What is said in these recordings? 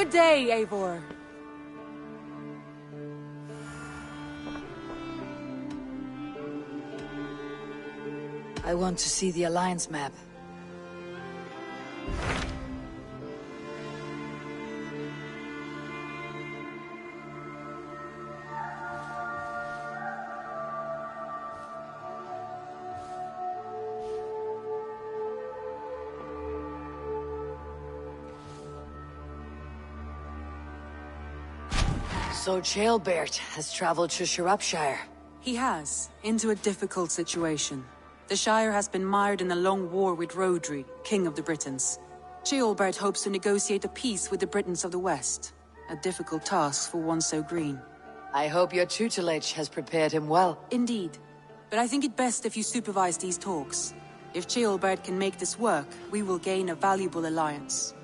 Good day, Eivor. I want to see the Alliance map. So Jailbert has traveled to Shropshire. He has, into a difficult situation. The Shire has been mired in a long war with Rodri, King of the Britons. Ceolbert hopes to negotiate a peace with the Britons of the West. A difficult task for one so green. I hope your tutelage has prepared him well. Indeed. But I think it best if you supervise these talks. If Ceolbert can make this work, we will gain a valuable alliance.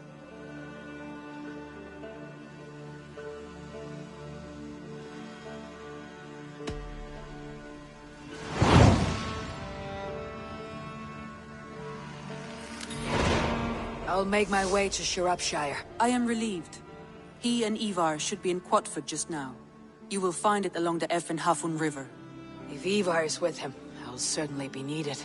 I'll make my way to Shropshire. I am relieved. He and Eivor should be in Quatford just now. You will find it along the Effen Hafun River. If Eivor is with him, I'll certainly be needed.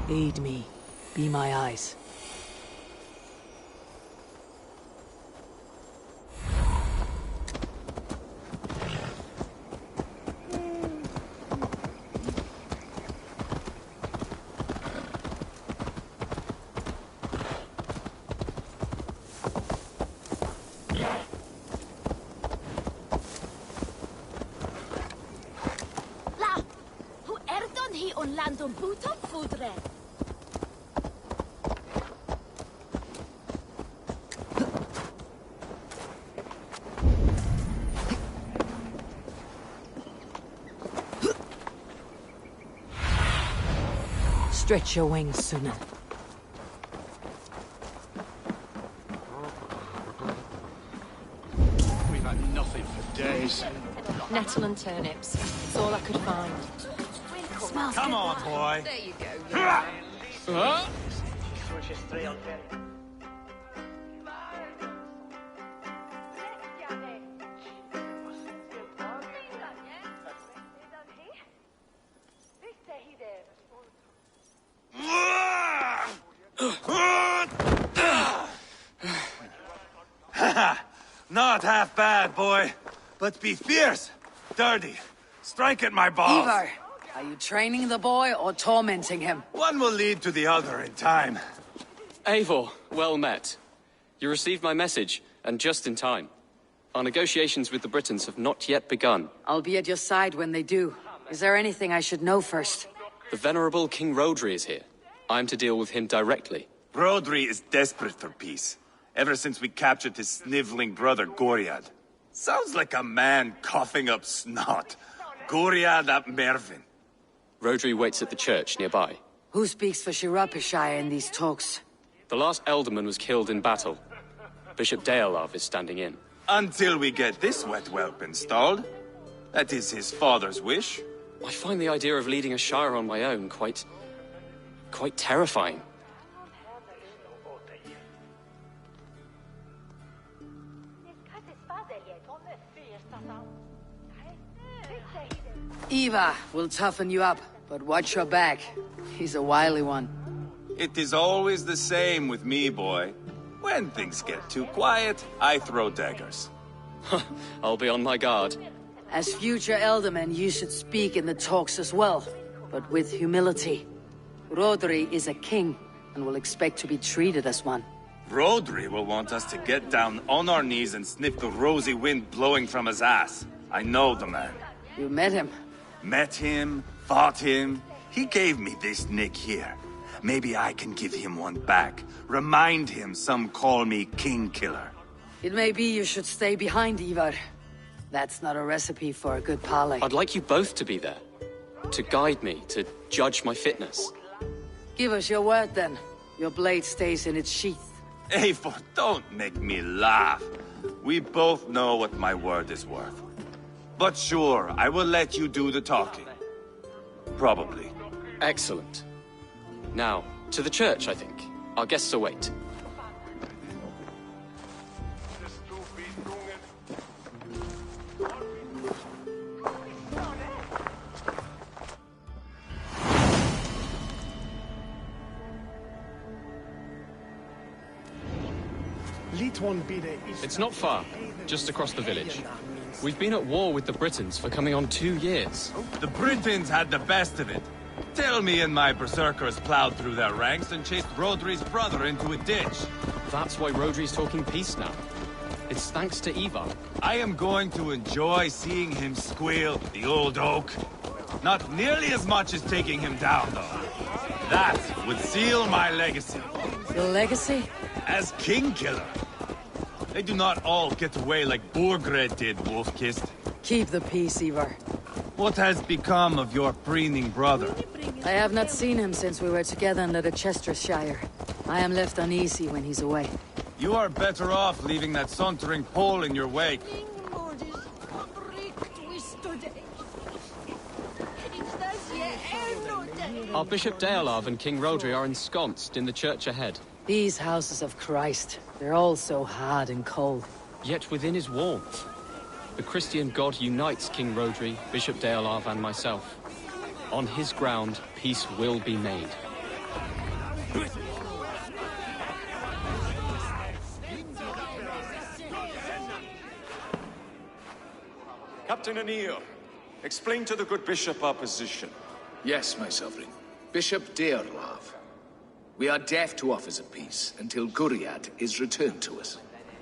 Aid me. Be my eyes. Stretch your wings, Sunan. We've had nothing for days. Nettle and turnips. It's all I could find. Smells Come good. on, boy. There you go. Not half bad, boy. But be fierce, dirty. Strike at my balls. Eivor, are you training the boy or tormenting him? One will lead to the other in time. Eivor, well met. You received my message, and just in time. Our negotiations with the Britons have not yet begun. I'll be at your side when they do. Is there anything I should know first? The venerable King Rodri is here. I'm to deal with him directly. Rodri is desperate for peace. Ever since we captured his sniveling brother, Goriad. Sounds like a man coughing up snot. Goriad ap Mervin. Rodri waits at the church nearby. Who speaks for Shirapishire in these talks? The last alderman was killed in battle. Bishop Deolav is standing in. Until we get this wet whelp installed. That is his father's wish. I find the idea of leading a shire on my own quite terrifying. Eivor will toughen you up, but watch your back. He's a wily one. It is always the same with me, boy. When things get too quiet, I throw daggers. I'll be on my guard. As future Elderman, you should speak in the talks as well, but with humility. Rodri is a king, and will expect to be treated as one. Rodri will want us to get down on our knees and sniff the rosy wind blowing from his ass. I know the man. You met him. Met him, fought him. He gave me this nick here. Maybe I can give him one back. Remind him some call me King Killer. It may be you should stay behind, Eivor. That's not a recipe for a good parley. I'd like you both to be there. To guide me, to judge my fitness. Give us your word, then. Your blade stays in its sheath. Eivor, don't make me laugh. We both know what my word is worth. But sure, I will let you do the talking. Probably. Excellent. Now, to the church, I think. Our guests await. It's not far, just across the village. We've been at war with the Britons for coming on 2 years. The Britons had the best of it. Tell me and my berserkers plowed through their ranks and chased Rodri's brother into a ditch. That's why Rodri's talking peace now. It's thanks to Eivor. I am going to enjoy seeing him squeal, the old oak. Not nearly as much as taking him down, though. That would seal my legacy. Your legacy? As King Killer. They do not all get away like Borgred did, Wolf-Kissed. Keep the peace, Eivor. What has become of your preening brother? I have not seen him since we were together in the Chestershire. I am left uneasy when he's away. You are better off leaving that sauntering Pole in your wake. Our Bishop Deolav and King Rodri are ensconced in the church ahead. These houses of Christ, they're all so hard and cold. Yet within his warmth, the Christian God unites King Rodri, Bishop Deolav, and myself. On his ground, peace will be made. Captain Anir, explain to the good bishop our position. Yes, my sovereign. Bishop Deolav. We are deaf to offers of peace until Guriad is returned to us.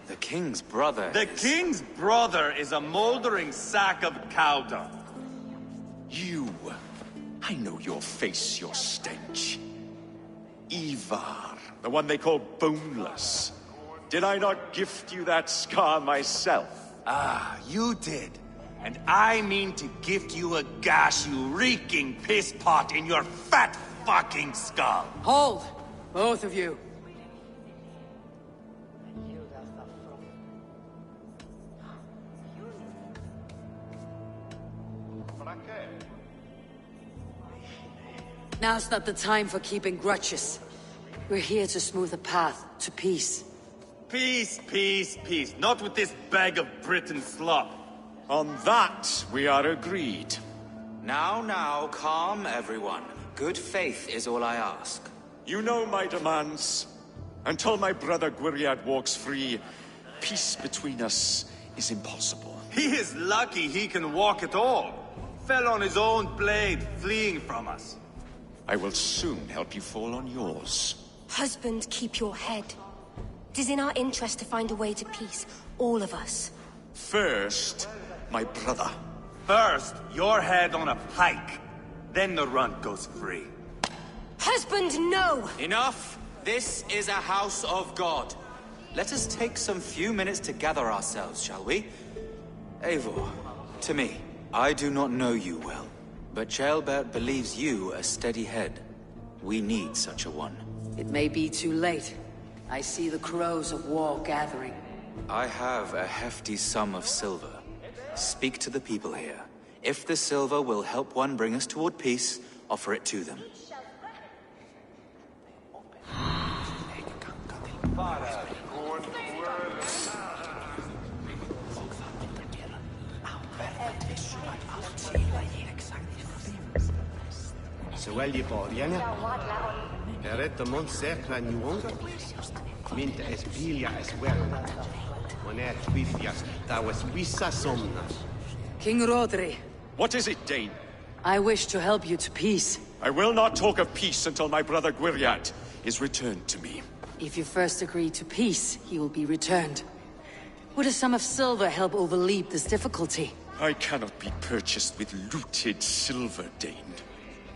The king's brother The king's brother is a moldering sack of cow dung. You I know your face, your stench. Eivor, the one they call Boneless. Did I not gift you that scar myself? Ah, you did. And I mean to gift you a gash, you reeking piss pot in your fat fucking skull. Hold! Both of you. Now's not the time for keeping grudges. We're here to smooth a path to peace. Peace, peace, peace. Not with this bag of Britain slop. On that, we are agreed. Now, calm everyone. Good faith is all I ask. You know my demands. Until my brother Gwiriad walks free, peace between us is impossible. He is lucky he can walk at all. Fell on his own blade, fleeing from us. I will soon help you fall on yours. Husband, keep your head. It is in our interest to find a way to peace, all of us. First, my brother. First, your head on a pike. Then the runt goes free. Husband, no! Enough! This is a house of God. Let us take some few minutes to gather ourselves, shall we? Eivor, to me, I do not know you well, but Ceolbert believes you a steady head. We need such a one. It may be too late. I see the crows of war gathering. I have a hefty sum of silver. Speak to the people here. If the silver will help one bring us toward peace, offer it to them. Mint es bilia es well. Monet twifias, thou es visa somnas. King Rodri, What is it, Dane? I wish to help you to peace. I will not talk of peace until my brother Gwiriad is returned to me. If you first agree to peace, he will be returned. Would a sum of silver help overleap this difficulty? I cannot be purchased with looted silver, Dane.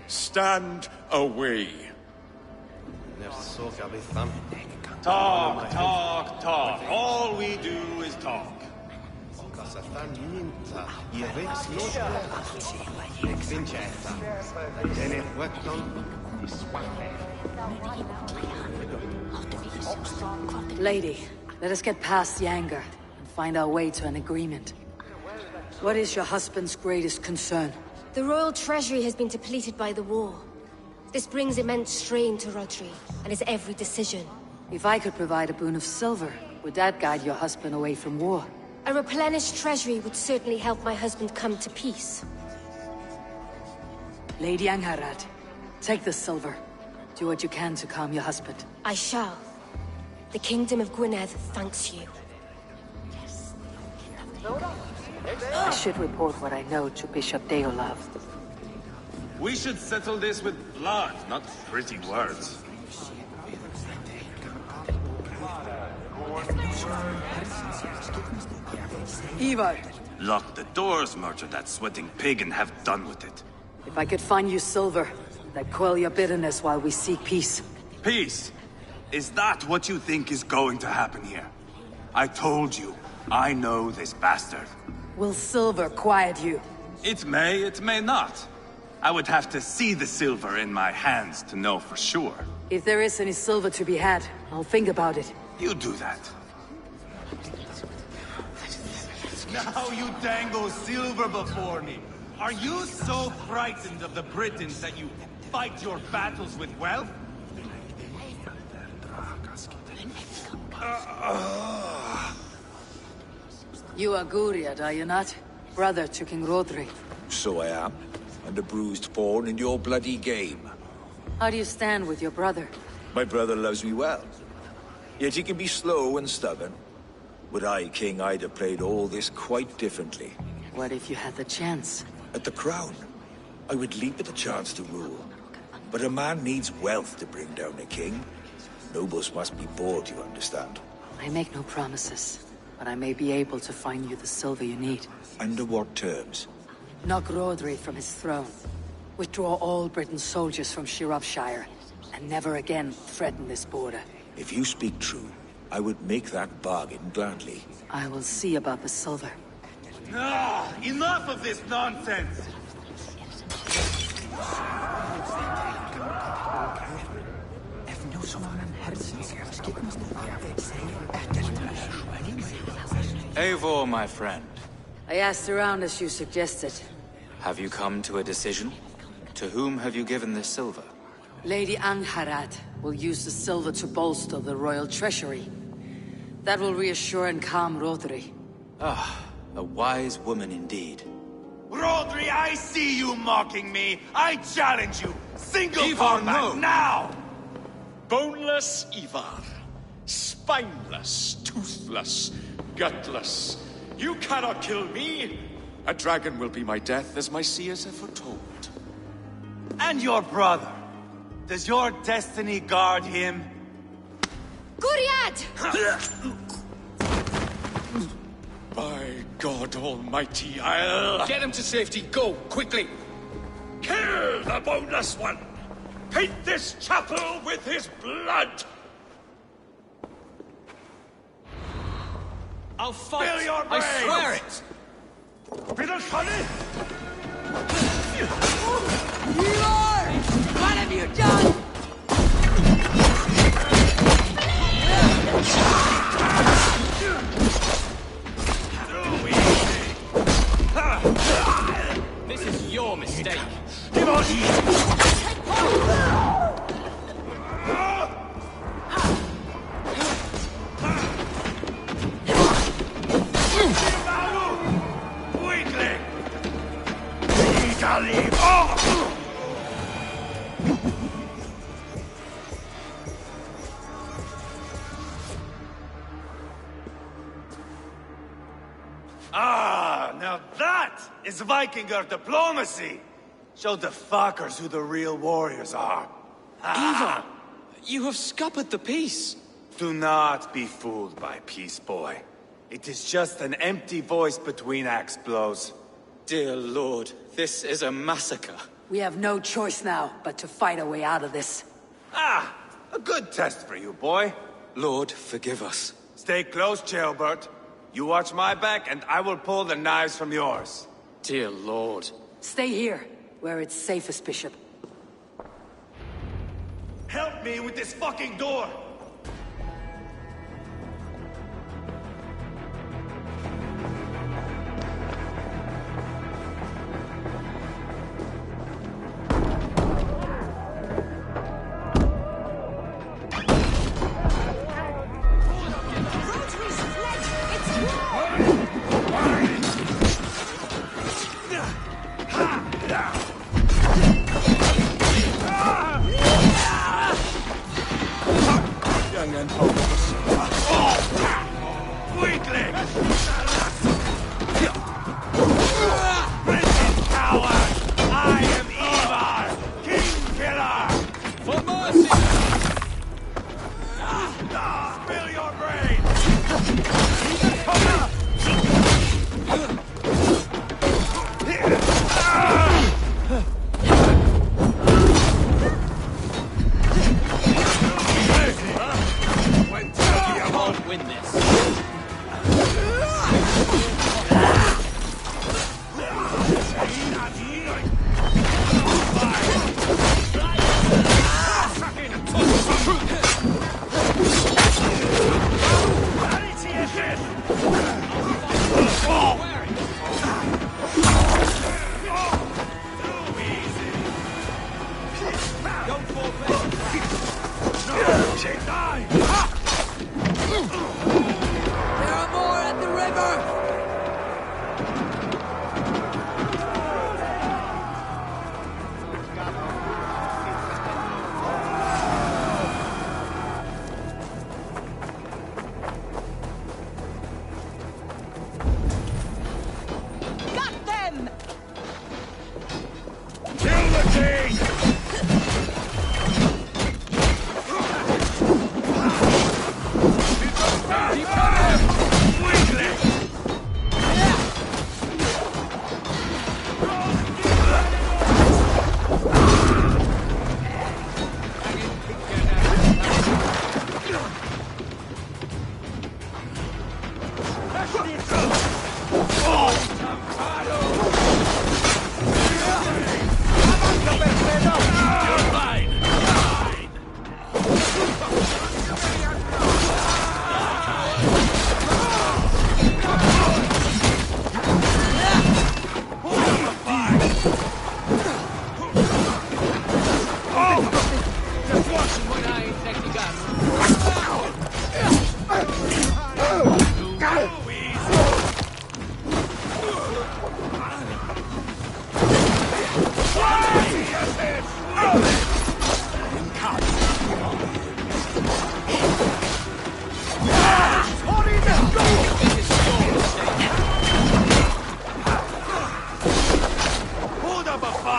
Stand away. Talk, talk, talk. All we do is talk. Lady, let us get past the anger and find our way to an agreement. What is your husband's greatest concern? The royal treasury has been depleted by the war. This brings immense strain to Rodri, and his every decision. If I could provide a boon of silver, would that guide your husband away from war? A replenished treasury would certainly help my husband come to peace. Lady Angharad, take the silver. Do what you can to calm your husband. I shall. The Kingdom of Gwynedd thanks you. I should report what I know to Bishop Deolav. We should settle this with blood, not pretty words. Eivor, Lock the doors, murder that sweating pig, and have done with it. if I could find you silver, that quell your bitterness while we seek peace. Peace? Is that what you think is going to happen here? I told you, I know this bastard. Will silver quiet you? It may not. I would have to see the silver in my hands to know for sure. If there is any silver to be had, I'll think about it. You do that. Now you dangle silver before me. Are you so frightened of the Britons that you fight your battles with wealth? You are Gwiriad, are you not? Brother to King Rodri. So I am, and a bruised pawn in your bloody game. How do you stand with your brother? My brother loves me well. Yet he can be slow and stubborn. Were I king, I'd have played all this quite differently. What if you had the chance? At the crown, I would leap at the chance to rule. But a man needs wealth to bring down a king. Nobles must be bought, you understand. I make no promises, but I may be able to find you the silver you need. Under what terms? Knock Rodri from his throne. Withdraw all Britain's soldiers from Shropshire, and never again threaten this border. If you speak true, I would make that bargain gladly. I will see about the silver. Ah, enough of this nonsense! Eivor, my friend. I asked around as you suggested. Have you come to a decision? To whom have you given this silver? Lady Angharad will use the silver to bolster the royal treasury. That will reassure and calm Rodri. Ah, a wise woman indeed. Rodri, I see you mocking me! I challenge you! Single Eivor, combat, no. now! Boneless Eivor. Spineless, toothless, gutless. You cannot kill me! A dragon will be my death, as my seers have foretold. And your brother? Does your destiny guard him? Guriad! By God Almighty, I'll... Get him to safety, go, quickly! Kill the boneless one! Paint this chapel with his blood! I'll fight! Fill your I brains! swear it! Peter Cully! Eivor! What have you done? This is your mistake. Give on! Weakling! Italy! Oh! Ah, now that is Vikinger diplomacy! Show the fuckers who the real warriors are. Eivor, you have scuppered the peace. Do not be fooled by peace, boy. It is just an empty voice between axe blows. Dear Lord, this is a massacre. We have no choice now but to fight our way out of this. Ah, a good test for you, boy. Lord, forgive us. Stay close, Jailbert. You watch my back, and I will pull the knives from yours. Dear Lord. Stay here, where it's safest, Bishop. Help me with this fucking door!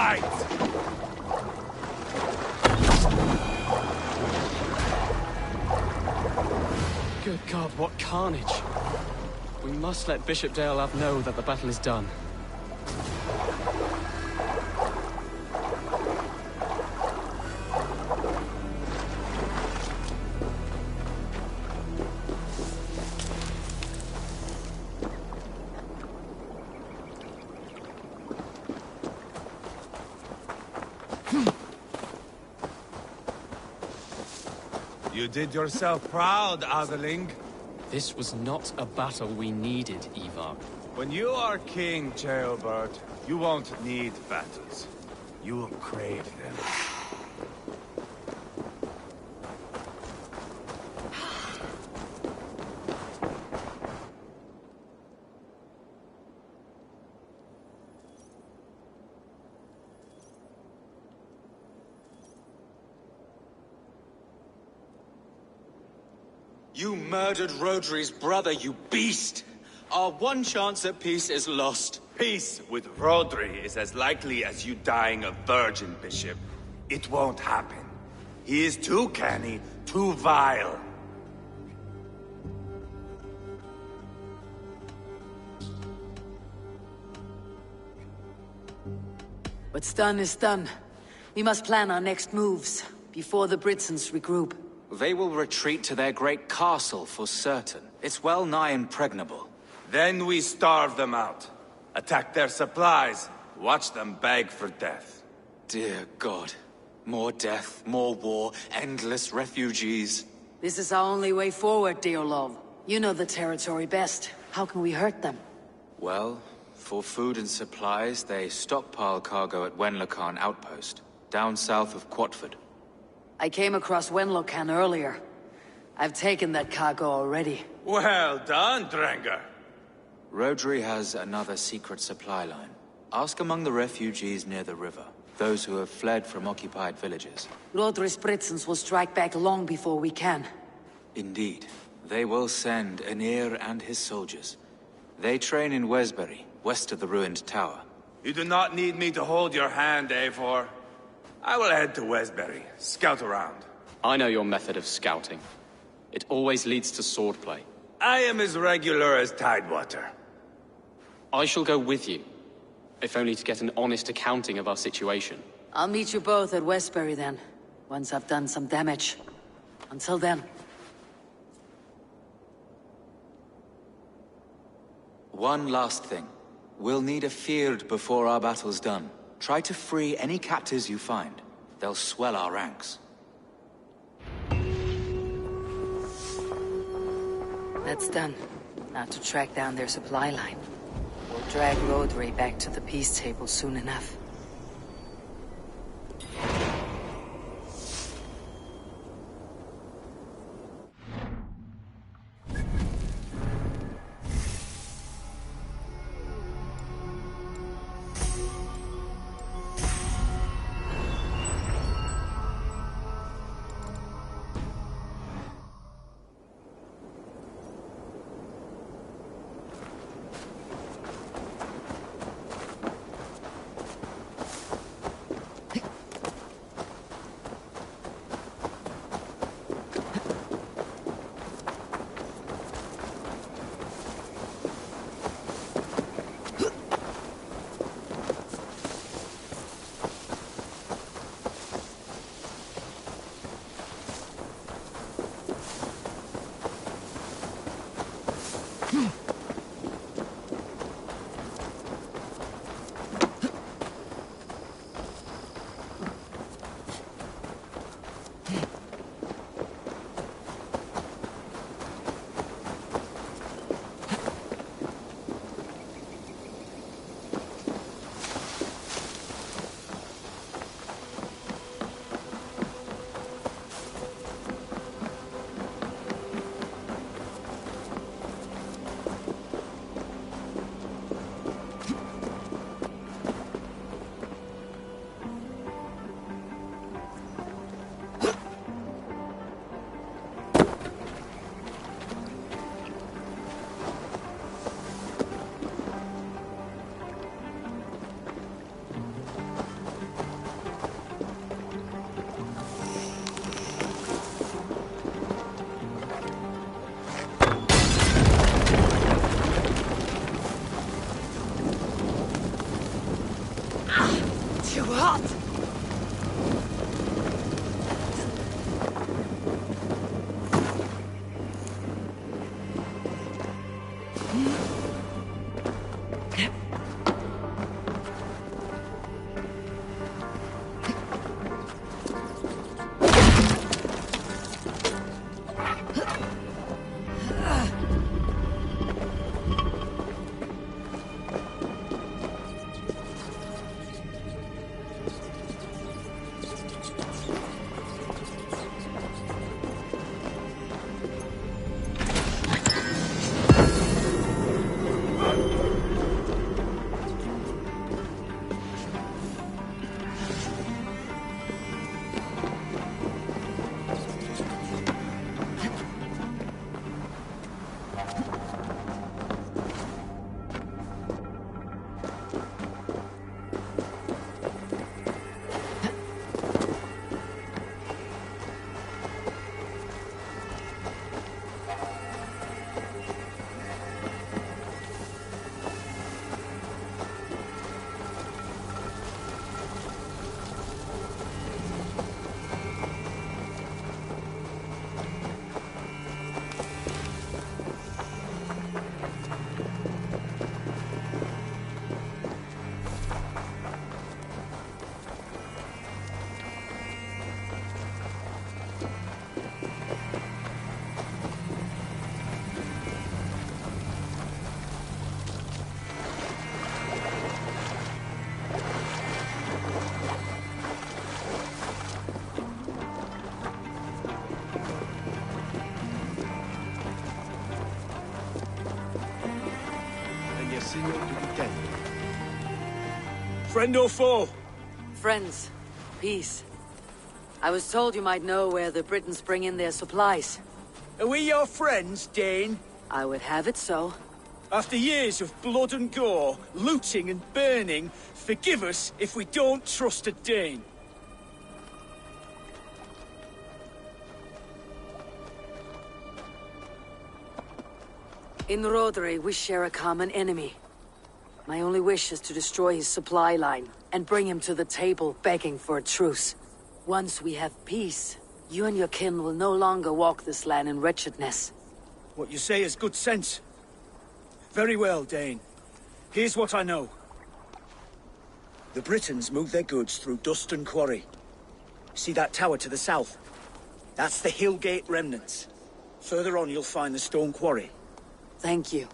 Fight! Good God, what carnage! We must let Bishop Deolav know that the battle is done. You did yourself proud, Atheling. This was not a battle we needed, Eivor. When you are king, Jailbird, you won't need battles. You will crave them. You murdered Rodri's brother, you beast! Our one chance at peace is lost. Peace with Rodri is as likely as you dying a virgin, Bishop. It won't happen. He is too canny, too vile. What's done is done. We must plan our next moves, before the Britons regroup. They will retreat to their great castle for certain. It's well nigh impregnable. Then we starve them out. Attack their supplies. Watch them beg for death. Dear God. More death, more war, endless refugees. This is our only way forward, Deolav. You know the territory best. How can we hurt them? Well, for food and supplies, they stockpile cargo at Wenlocan outpost, down south of Quatford. I came across Wenlocan earlier. I've taken that cargo already. Well done, Drengar. Rodri has another secret supply line. Ask among the refugees near the river. Those who have fled from occupied villages. Rodri's Britons will strike back long before we can. Indeed. They will send Aenir and his soldiers. They train in Wesbury, west of the ruined tower. You do not need me to hold your hand, Eivor. I will head to Wesbury, scout around. I know your method of scouting. It always leads to swordplay. I am as regular as Tidewater. I shall go with you, if only to get an honest accounting of our situation. I'll meet you both at Westbury then, once I've done some damage. Until then. One last thing. We'll need a Fyrd before our battle's done. Try to free any captives you find. They'll swell our ranks. That's done. Now to track down their supply line. We'll drag Rodri back to the peace table soon enough. Too hot! Friend or foe? Friends. Peace. I was told you might know where the Britons bring in their supplies. Are we your friends, Dane? I would have it so. After years of blood and gore, looting and burning, forgive us if we don't trust a Dane. In Rodri, we share a common enemy. My only wish is to destroy his supply line, and bring him to the table begging for a truce. Once we have peace, you and your kin will no longer walk this land in wretchedness. What you say is good sense. Very well, Dane. Here's what I know. The Britons move their goods through Dustin Quarry. See that tower to the south? That's the Hillgate remnants. Further on you'll find the stone quarry. Thank you.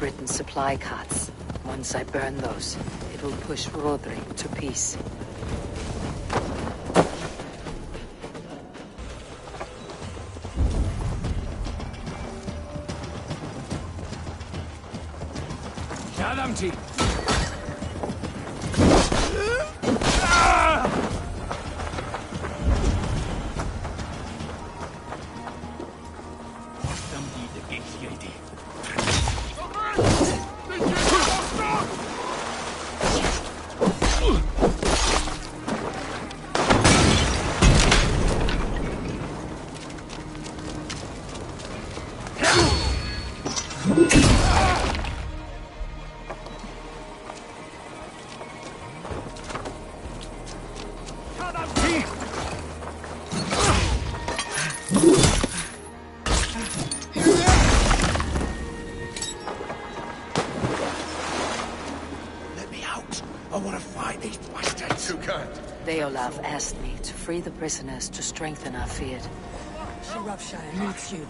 Britain's supply carts. Once I burn those, it will push Rodri to peace. Cadamti! Deolaf asked me to free the prisoners to strengthen our field. Shropshire needs you.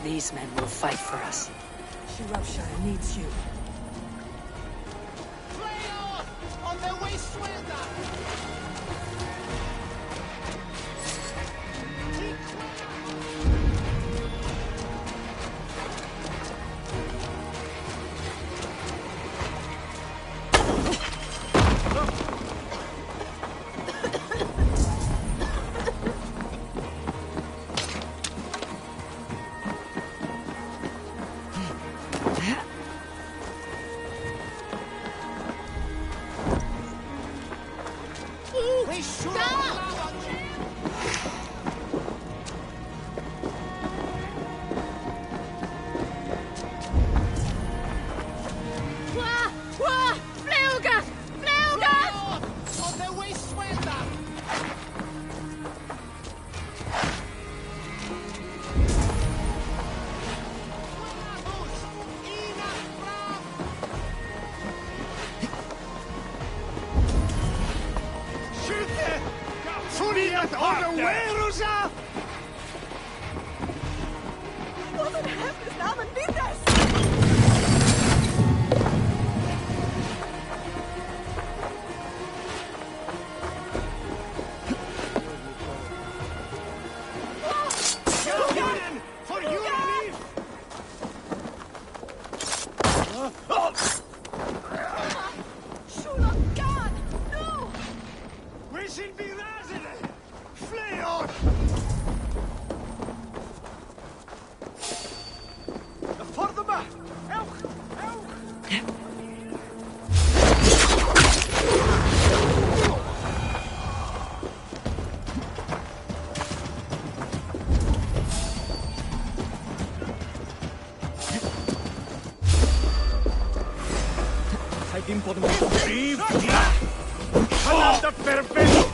These men will fight for us. Shropshire needs you. On their way, Swither! Alguien podemos sufrir. ¡Palabra perfecta!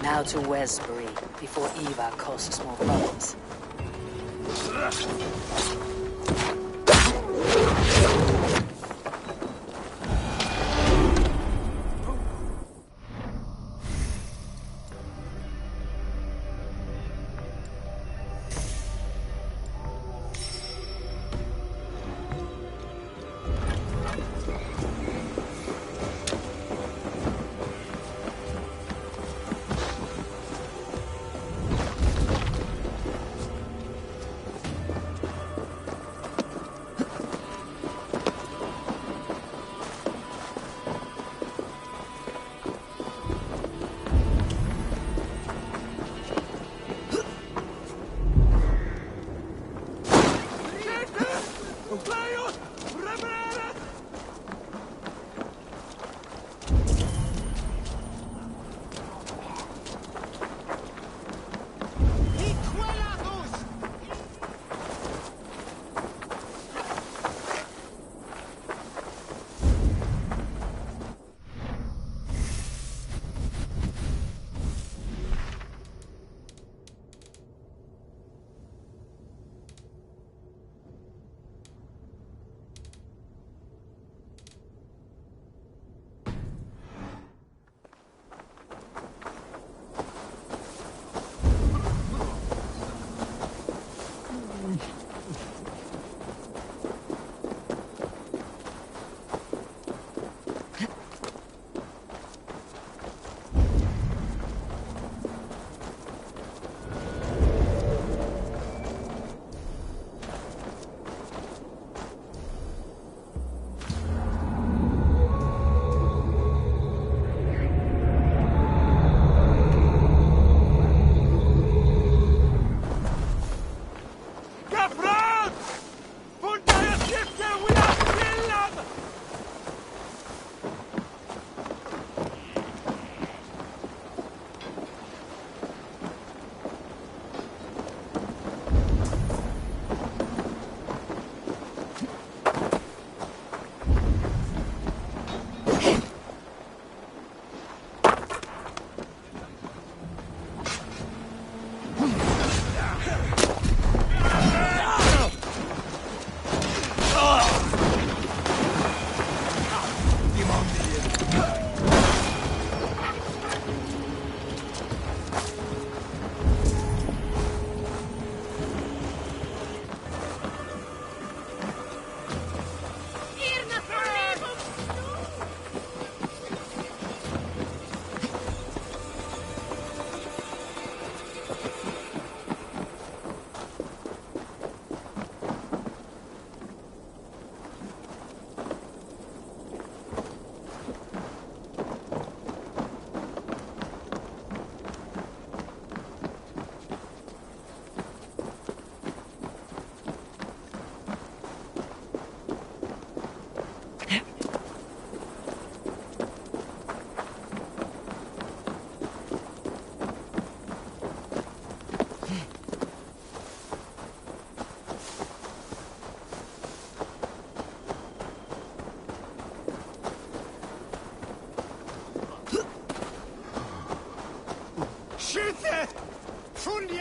Now to Westbury, before Eivor causes more problems.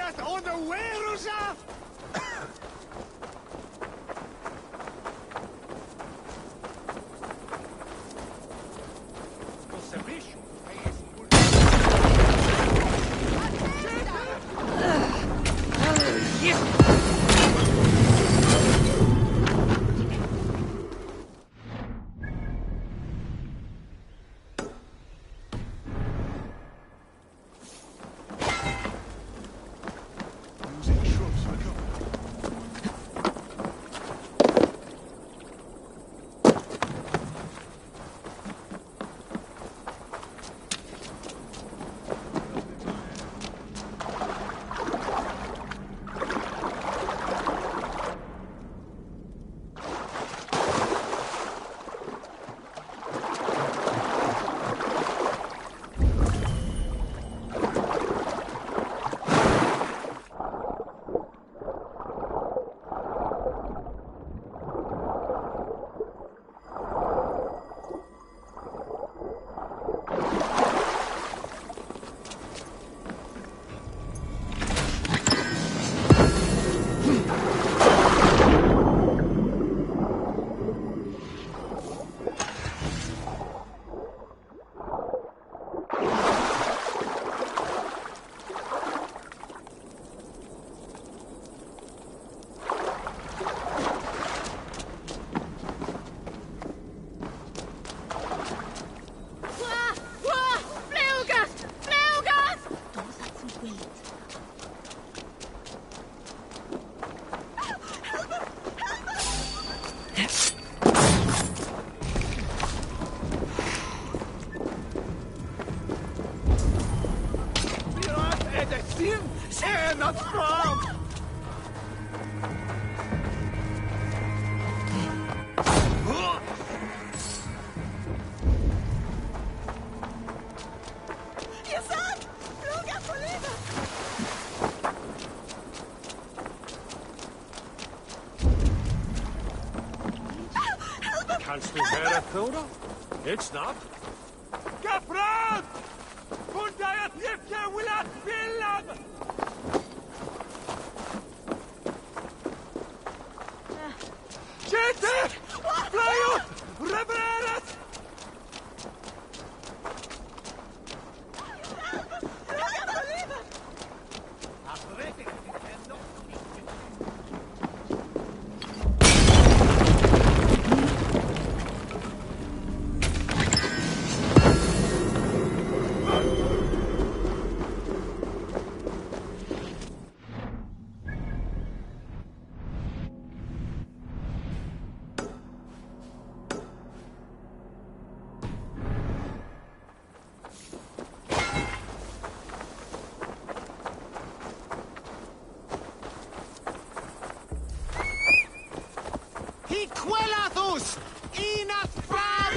Goliath on the way, Rosaf! Kannst du höra, Thora? It's not. Kapran! Kundayat yifke wilat billam! Jete! Playut! Rebreret! Hiquelathus! Inat fram!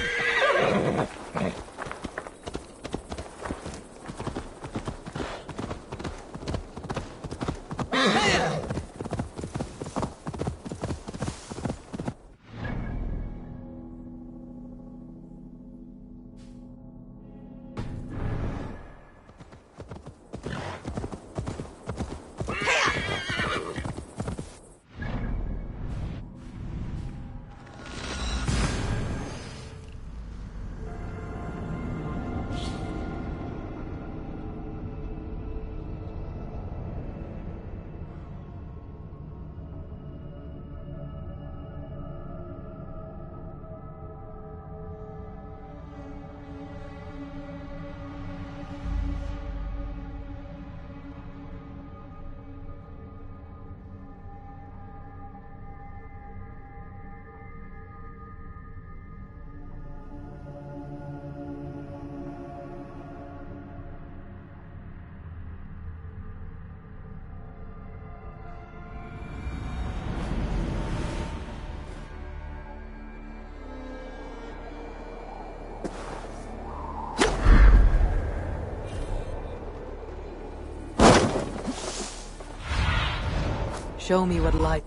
Show me what light...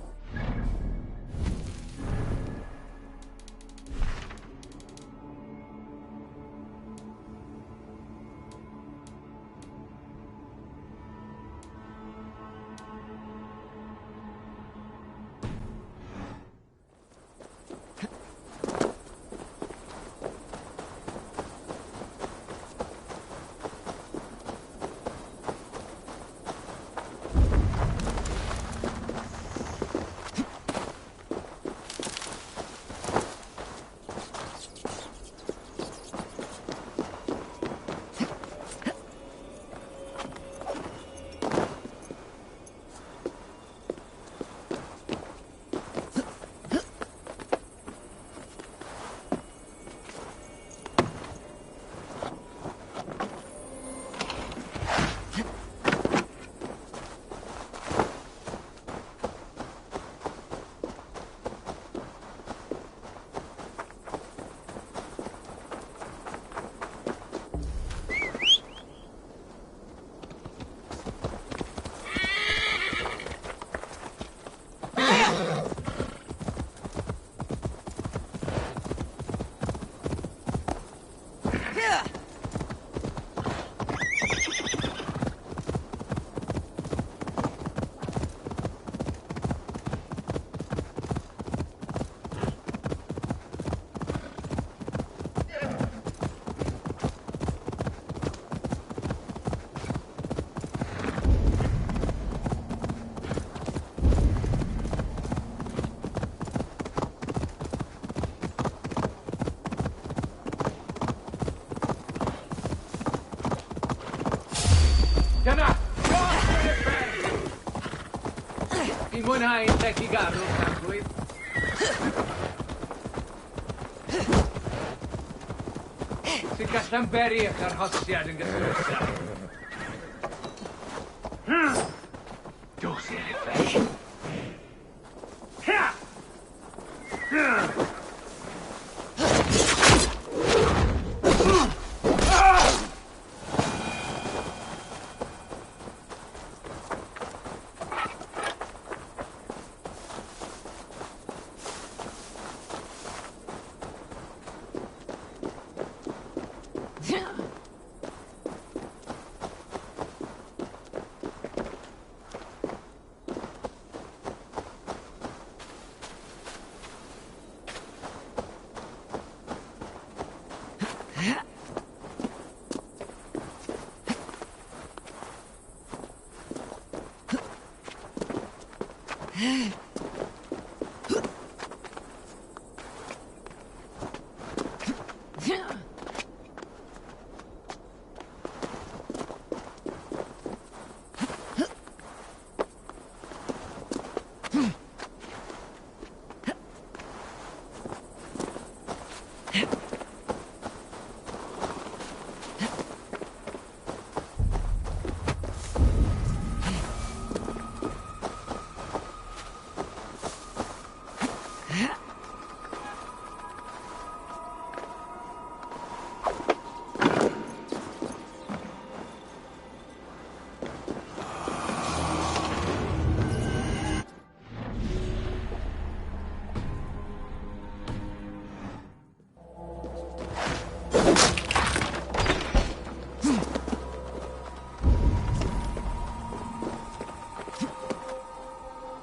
Teki garw, cacwy. Ti'n gallan beri eich arhosiad yn gyfnwysau. Dos i'r effeith.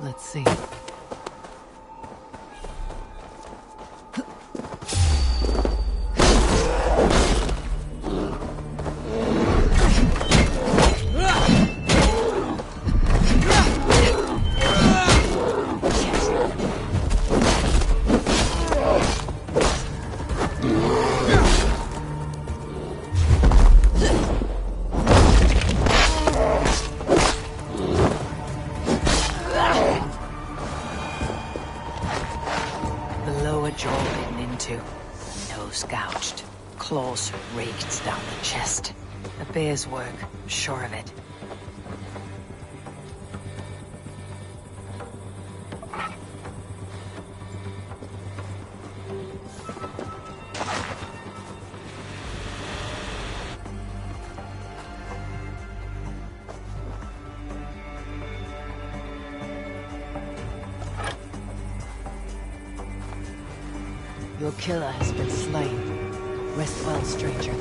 Let's see. Claws raked down the chest. A bear's work, sure of it. Your killer has been slain. Rest well, stranger.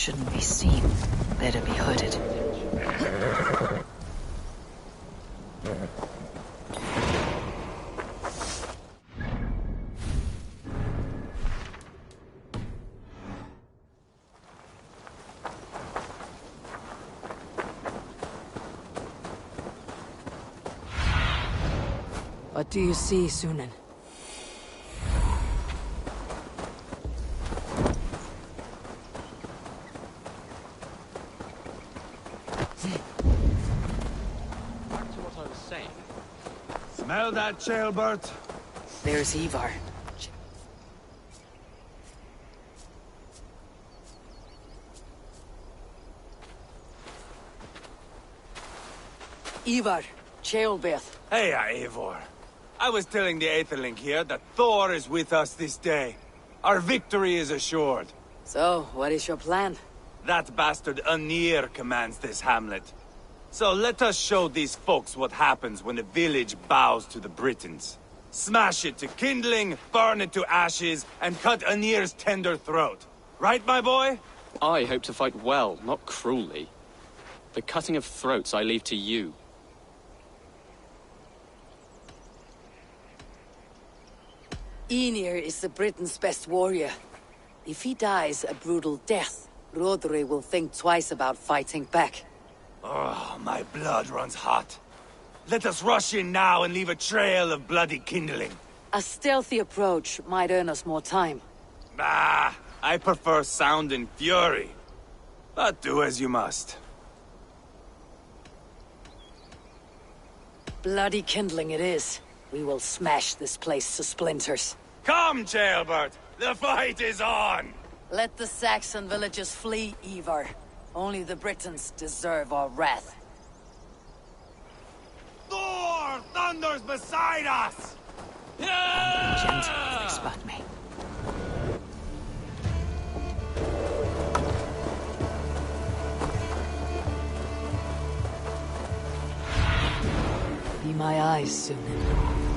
shouldn't be seen. Better be hooded. What do you see, Sunan? Smell that, Chaelbert? There's Eivor. Eivor, Chaelbert. Hey, Eivor. I was telling the Aetherling here that Thor is with us this day. Our victory is assured. So, what is your plan? That bastard Anir commands this hamlet. So let us show these folks what happens when a village bows to the Britons. Smash it to kindling, burn it to ashes, and cut Anir's tender throat. Right, my boy? I hope to fight well, not cruelly. The cutting of throats I leave to you. Enir is the Britain's best warrior. If he dies a brutal death, Rodri will think twice about fighting back. Oh, my blood runs hot. Let us rush in now and leave a trail of bloody kindling. A stealthy approach might earn us more time. Bah, I prefer sound and fury. But do as you must. Bloody kindling it is. We will smash this place to splinters. Come, Chaelbert! The fight is on! Let the Saxon villagers flee, Eivor. Only the Britons deserve our wrath. Thor thunders beside us! Be gentle if they spot me. Be my eyes, Sunan.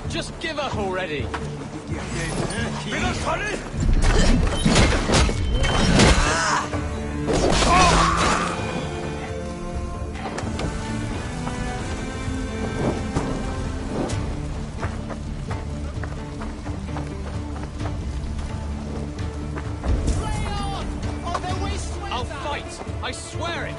Just give up already! I'll fight! I swear it!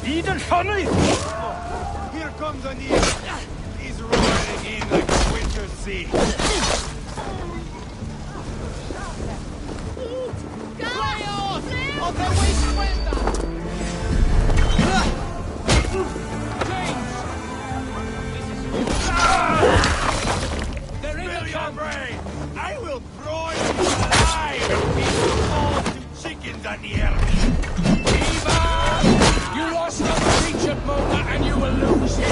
Eden funny! Here comes Anir! He's roaring in like a winter sea! Spill your brain! I will broil you alive and feed you all to chickens, Anir! Eivor! You lost on the beach at Mona, and you will lose here!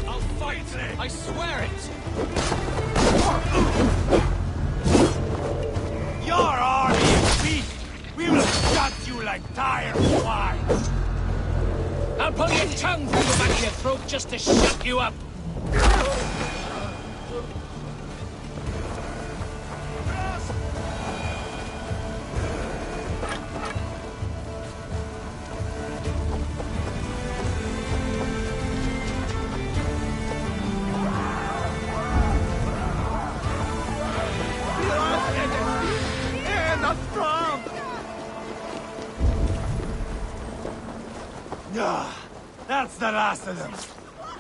I'll fight it! I swear it! Your army is weak! We will gut you like tired swine! I'll pull your tongue through the back of your throat just to shut you up! That's the last of them.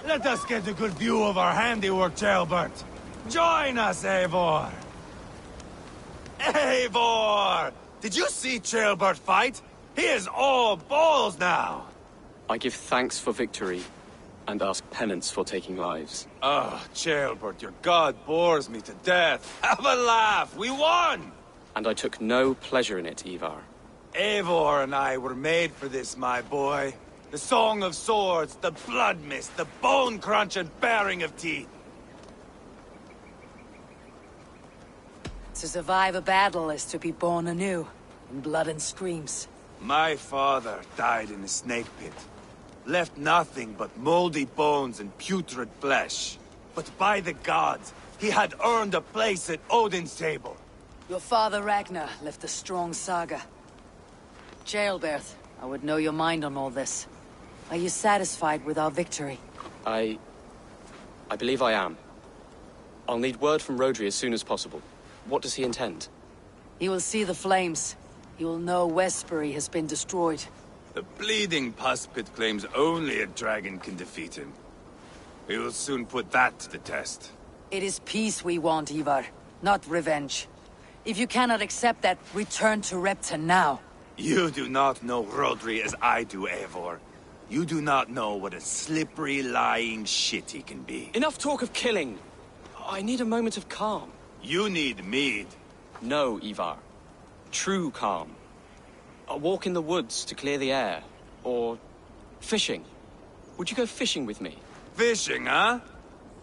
Let us get a good view of our handiwork, Jailbert. Join us, Eivor. Eivor! Did you see Jailbert fight? He is all balls now. I give thanks for victory, and ask penance for taking lives. Oh, Jailbert, your god bores me to death. Have a laugh, we won! And I took no pleasure in it, Eivor. Eivor and I were made for this, my boy. The song of swords, the blood mist, the bone crunch and baring of teeth. To survive a battle is to be born anew, in blood and screams. My father died in a snake pit. Left nothing but moldy bones and putrid flesh. But by the gods, he had earned a place at Odin's table. Your father Ragnar left a strong saga. Jailbert, I would know your mind on all this. Are you satisfied with our victory? I believe I am. I'll need word from Rodri as soon as possible. What does he intend? He will see the flames. He will know Westbury has been destroyed. The bleeding pus pit claims only a dragon can defeat him. We will soon put that to the test. It is peace we want, Eivor, not revenge. If you cannot accept that, return to Repton now. You do not know Rodri as I do, Eivor. You do not know what a slippery, lying shit he can be. Enough talk of killing! I need a moment of calm. You need mead. No, Eivor. True calm. A walk in the woods to clear the air. Or fishing. Would you go fishing with me? Fishing, huh?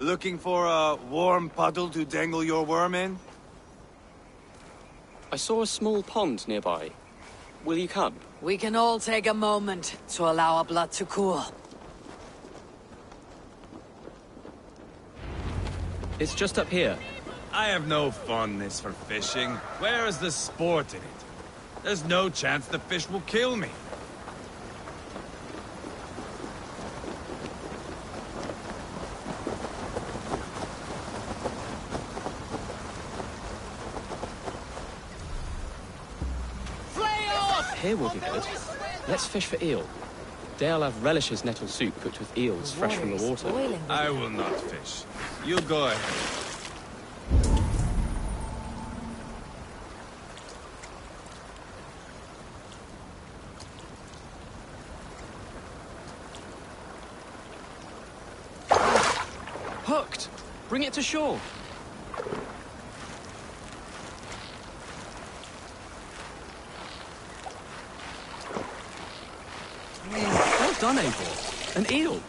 Looking for a warm puddle to dangle your worm in? I saw a small pond nearby. Will you come? We can all take a moment to allow our blood to cool. It's just up here. I have no fondness for fishing. Where is the sport in it? There's no chance the fish will kill me. Here will be good. Let's fish for eel. Dealav relishes nettle soup cooked with eels fresh from the water. I will not fish. You go ahead. Hooked! Bring it to shore. Well done, Eivor. An eel.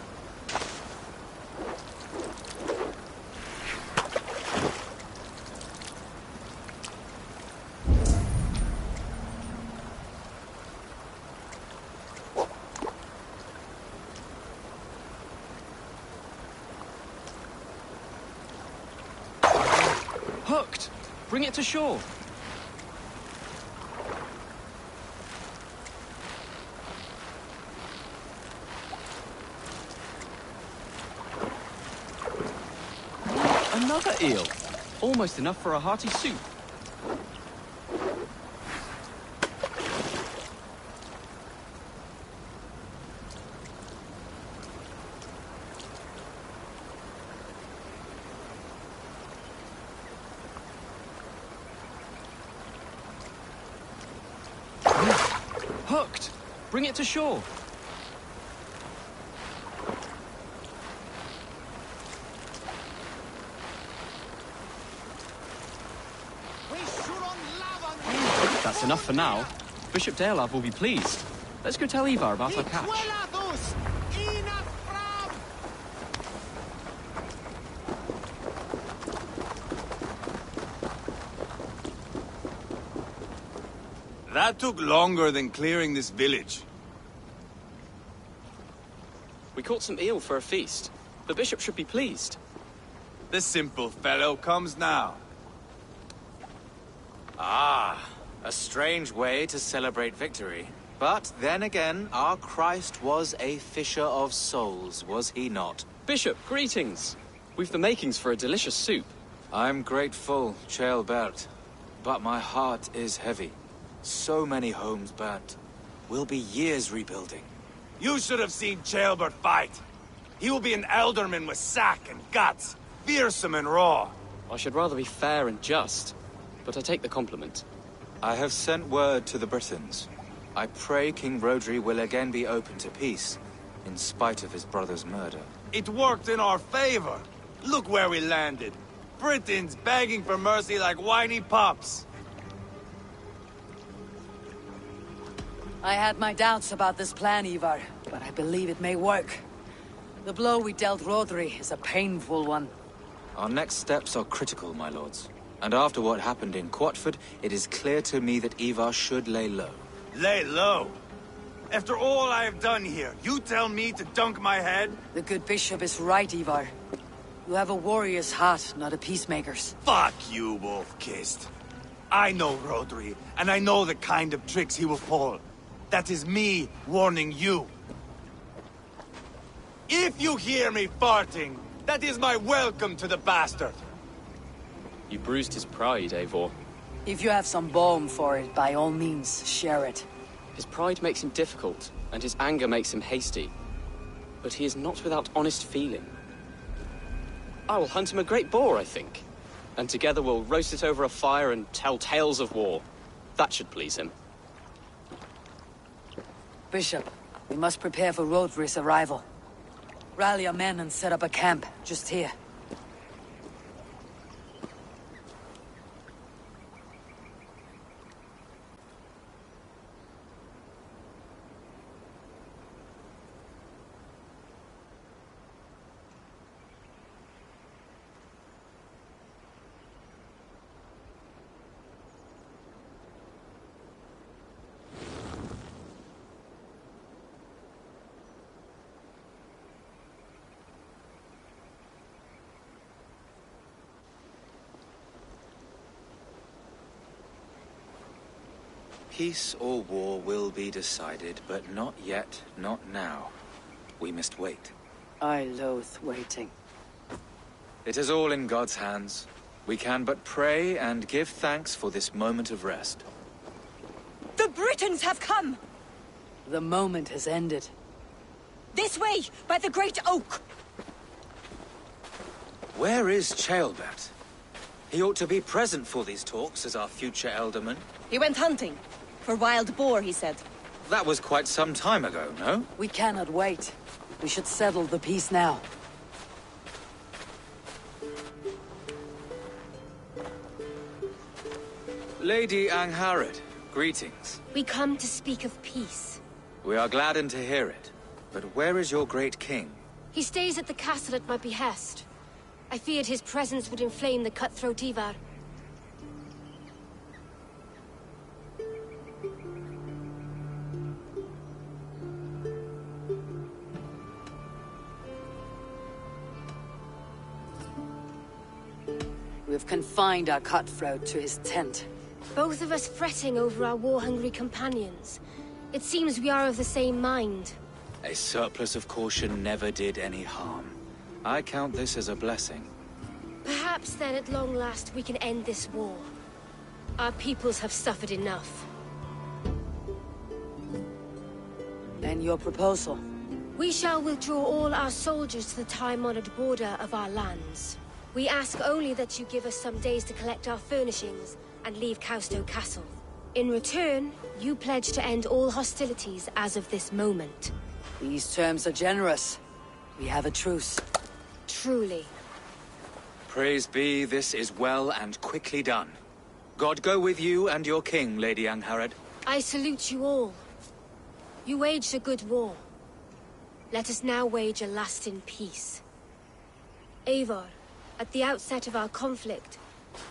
Hooked! Bring it to shore. Another eel. Almost enough for a hearty soup. Hooked! Bring it to shore. That's enough for now. Bishop Deorlav will be pleased. Let's go tell Eivor about our catch. That took longer than clearing this village. We caught some eel for a feast. The bishop should be pleased. The simple fellow comes now. Ah, a strange way to celebrate victory. But then again, our Christ was a fisher of souls, was he not? Bishop, greetings. We've the makings for a delicious soup. I'm grateful, Ceolbert, but my heart is heavy. So many homes burnt. We'll be years rebuilding. You should have seen Ceolbert fight. He will be an alderman with sack and guts, fearsome and raw. I should rather be fair and just, but I take the compliment. I have sent word to the Britons. I pray King Rodri will again be open to peace, in spite of his brother's murder. It worked in our favor. Look where we landed. Britons begging for mercy like whiny pups. I had my doubts about this plan, Eivor, but I believe it may work. The blow we dealt Rodri is a painful one. Our next steps are critical, my lords. And after what happened in Quatford, it is clear to me that Eivor should lay low. Lay low? After all I have done here, you tell me to dunk my head? The good bishop is right, Eivor. You have a warrior's heart, not a peacemaker's. Fuck you, wolf-kissed. I know Rodri, and I know the kind of tricks he will pull. That is me warning you. If you hear me farting, that is my welcome to the bastard. You bruised his pride, Eivor. If you have some balm for it, by all means, share it. His pride makes him difficult, and his anger makes him hasty. But he is not without honest feeling. I will hunt him a great boar, I think. And together we'll roast it over a fire and tell tales of war. That should please him. Bishop, we must prepare for Rodri's arrival. Rally our men and set up a camp, just here. Peace or war will be decided, but not yet, not now. We must wait. I loathe waiting. It is all in God's hands. We can but pray and give thanks for this moment of rest. The Britons have come! The moment has ended. This way, by the great oak! Where is Ceolbert? He ought to be present for these talks as our future alderman. He went hunting. For wild boar, he said. That was quite some time ago, no? We cannot wait. We should settle the peace now. Lady Angharad, greetings. We come to speak of peace. We are gladdened to hear it. But where is your great king? He stays at the castle at my behest. I feared his presence would inflame the cutthroat Eivor. We've confined our cutthroat to his tent. Both of us fretting over our war-hungry companions. It seems we are of the same mind. A surplus of caution never did any harm. I count this as a blessing. Perhaps then at long last we can end this war. Our peoples have suffered enough. And your proposal? We shall withdraw all our soldiers to the time-honored border of our lands. We ask only that you give us some days to collect our furnishings and leave Causto Castle. In return, you pledge to end all hostilities as of this moment. These terms are generous. We have a truce. Truly. Praise be, this is well and quickly done. God go with you and your king, Lady Angharad. I salute you all. You waged a good war. Let us now wage a lasting peace. Eivor, at the outset of our conflict,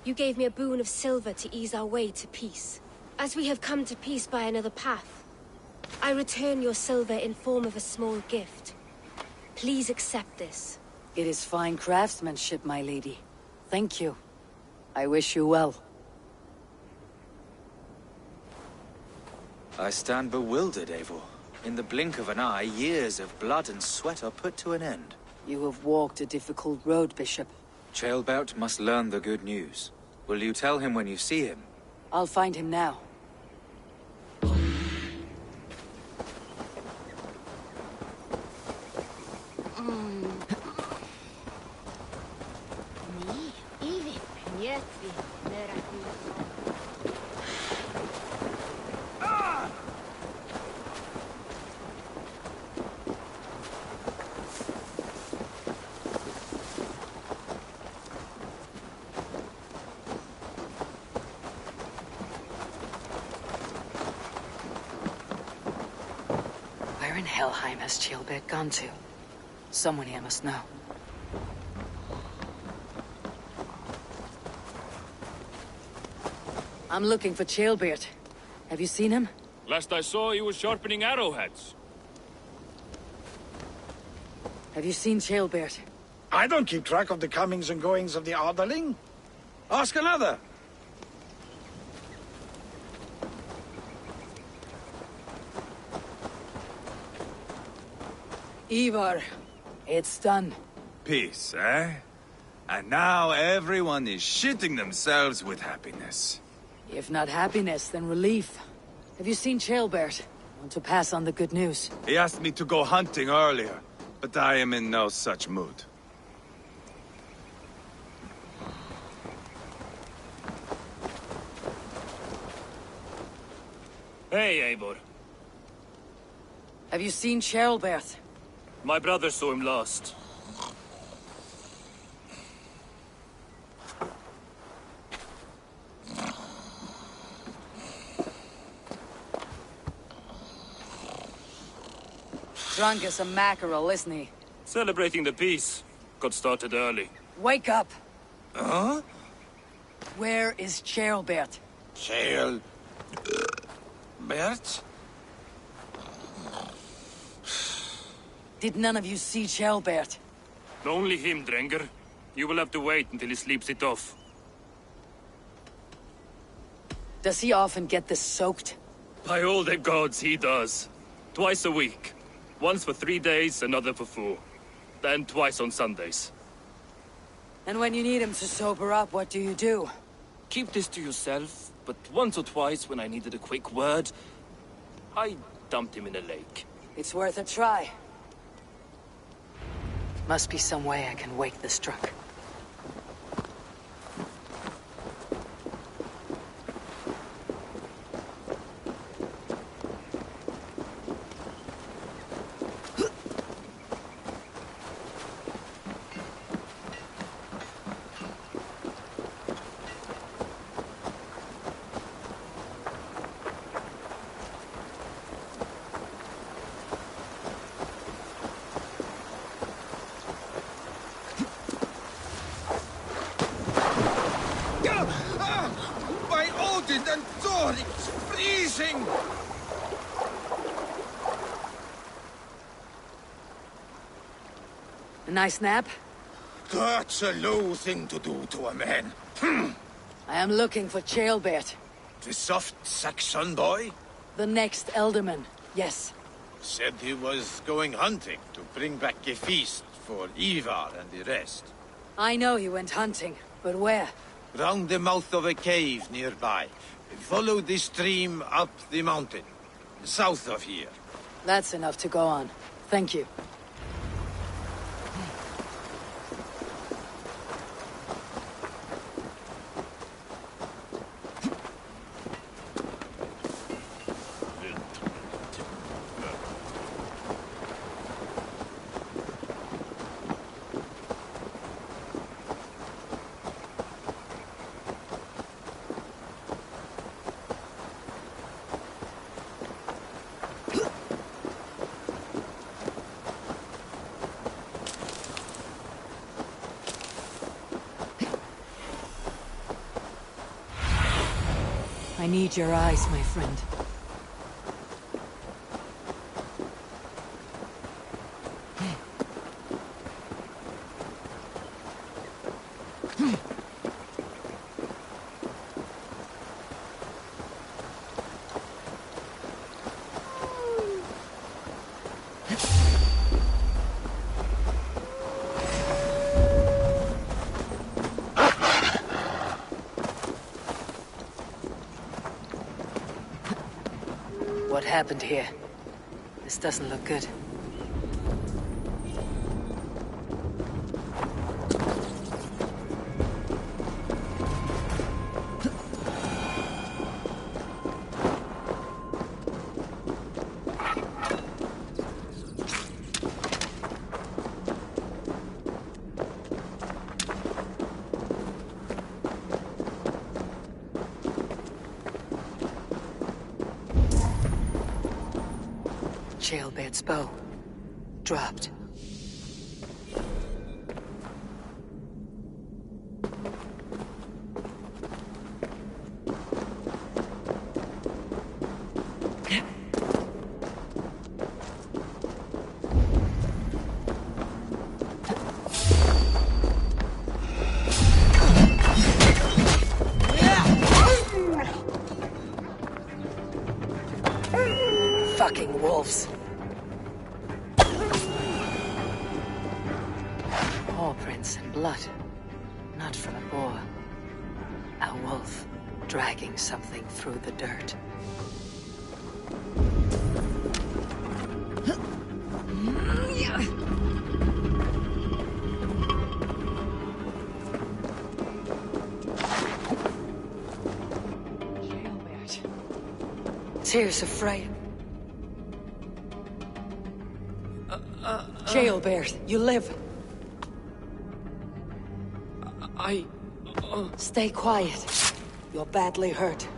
you gave me a boon of silver to ease our way to peace. As we have come to peace by another path, I return your silver in form of a small gift. Please accept this. It is fine craftsmanship, my lady. Thank you. I wish you well. I stand bewildered, Eivor. In the blink of an eye, years of blood and sweat are put to an end. You have walked a difficult road, Bishop. Ceolbert must learn the good news. Will you tell him when you see him? I'll find him now. Where in Helheim has Ceolbert gone to? Someone here must know. I'm looking for Ceolbert. Have you seen him? Last I saw, he was sharpening arrowheads. Have you seen Ceolbert? I don't keep track of the comings and goings of the Arderling. Ask another. Eivor, it's done. Peace, eh? And now everyone is shitting themselves with happiness. If not happiness, then relief. Have you seen Ceolbert? Want to pass on the good news? He asked me to go hunting earlier, but I am in no such mood. Hey, Eivor. Have you seen Ceolbert? My brother saw him last. Drunk as a mackerel, isn't he? Celebrating the peace. Got started early. Wake up! Huh? Where is Ceolbert? Bert? Did none of you see Ceolbert? Only him, Drenger. You will have to wait until he sleeps it off. Does he often get this soaked? By all the gods, he does. Twice a week. Once for 3 days, another for 4. Then twice on Sundays. And when you need him to sober up, what do you do? Keep this to yourself, but once or twice when I needed a quick word, I dumped him in a lake. It's worth a try. Must be some way I can wake this drunk. By Odin and Thor, it's freezing! A nice nap? That's a low thing to do to a man. I am looking for Ceolbert. The soft Saxon boy? The next Elderman, yes. Said he was going hunting to bring back a feast for Eivor and the rest. I know he went hunting, but where? Round the mouth of a cave nearby. Follow the stream up the mountain, south of here. That's enough to go on. Thank you. I need your eyes, my friend. What happened here? This doesn't look good. Jailbird's bow. Dropped. Fucking wolves. Paw prints and blood. Not from a boar. A wolf dragging something through the dirt. Jailbird. Tears of Freya. Jailbird, you live. Stay quiet. You're badly hurt.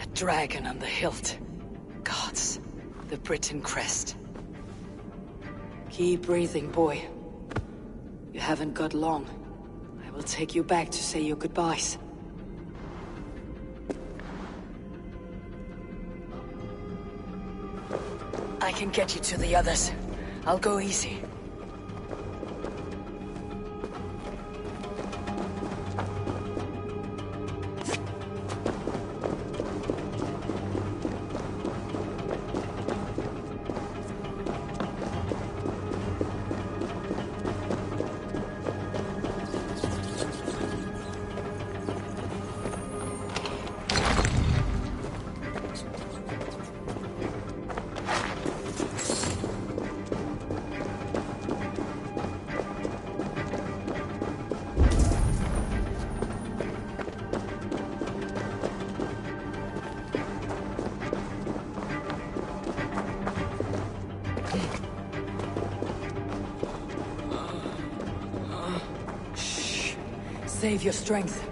A dragon on the hilt. Gods. The Briton crest. Keep breathing, boy. You haven't got long. I will take you back to say your goodbyes. I can get you to the others. I'll go easy. Save your strength.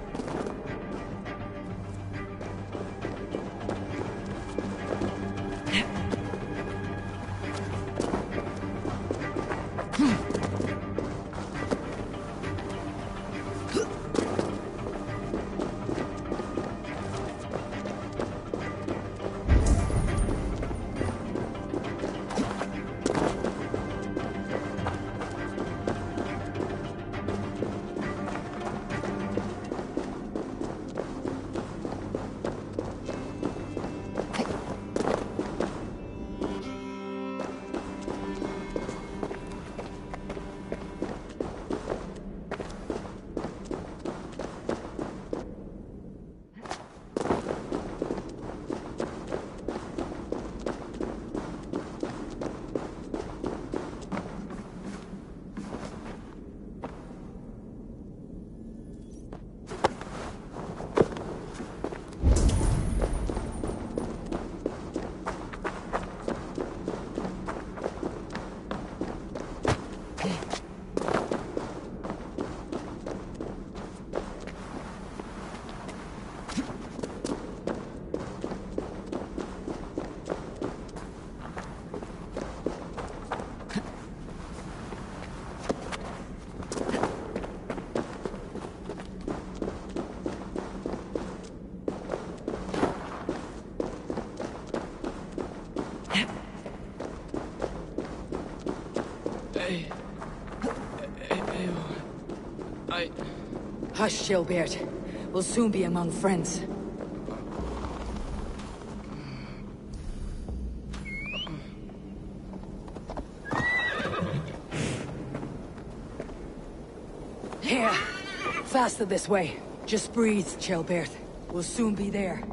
Hush, Gilbert. We'll soon be among friends. Here. Faster this way. Just breathe, Gilbert. We'll soon be there.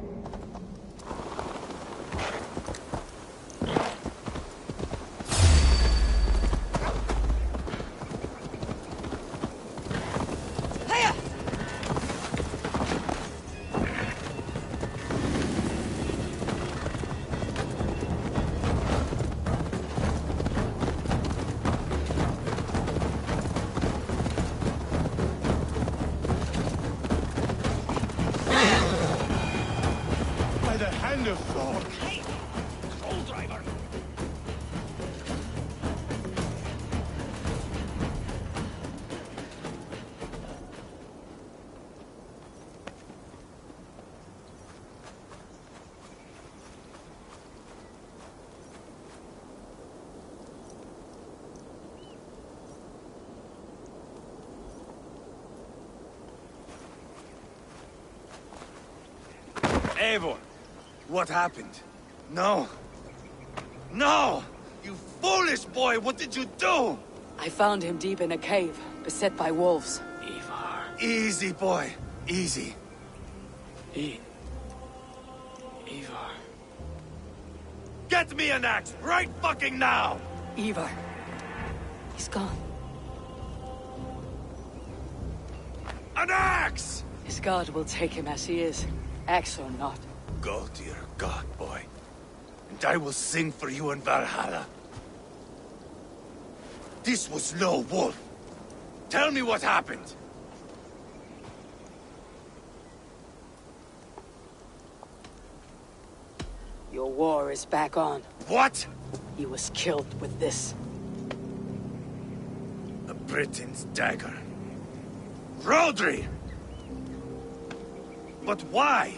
Eivor, what happened? No. No! You foolish boy, what did you do? I found him deep in a cave, beset by wolves. Eivor. Easy, boy. Easy. Eivor. Get me an axe, right fucking now! Eivor. He's gone. An axe! His god will take him as he is, axe or not. Go to your god, boy. And I will sing for you in Valhalla. This was no wolf. Tell me what happened. Your war is back on. What? He was killed with this. A Briton's dagger. Rodri! But why?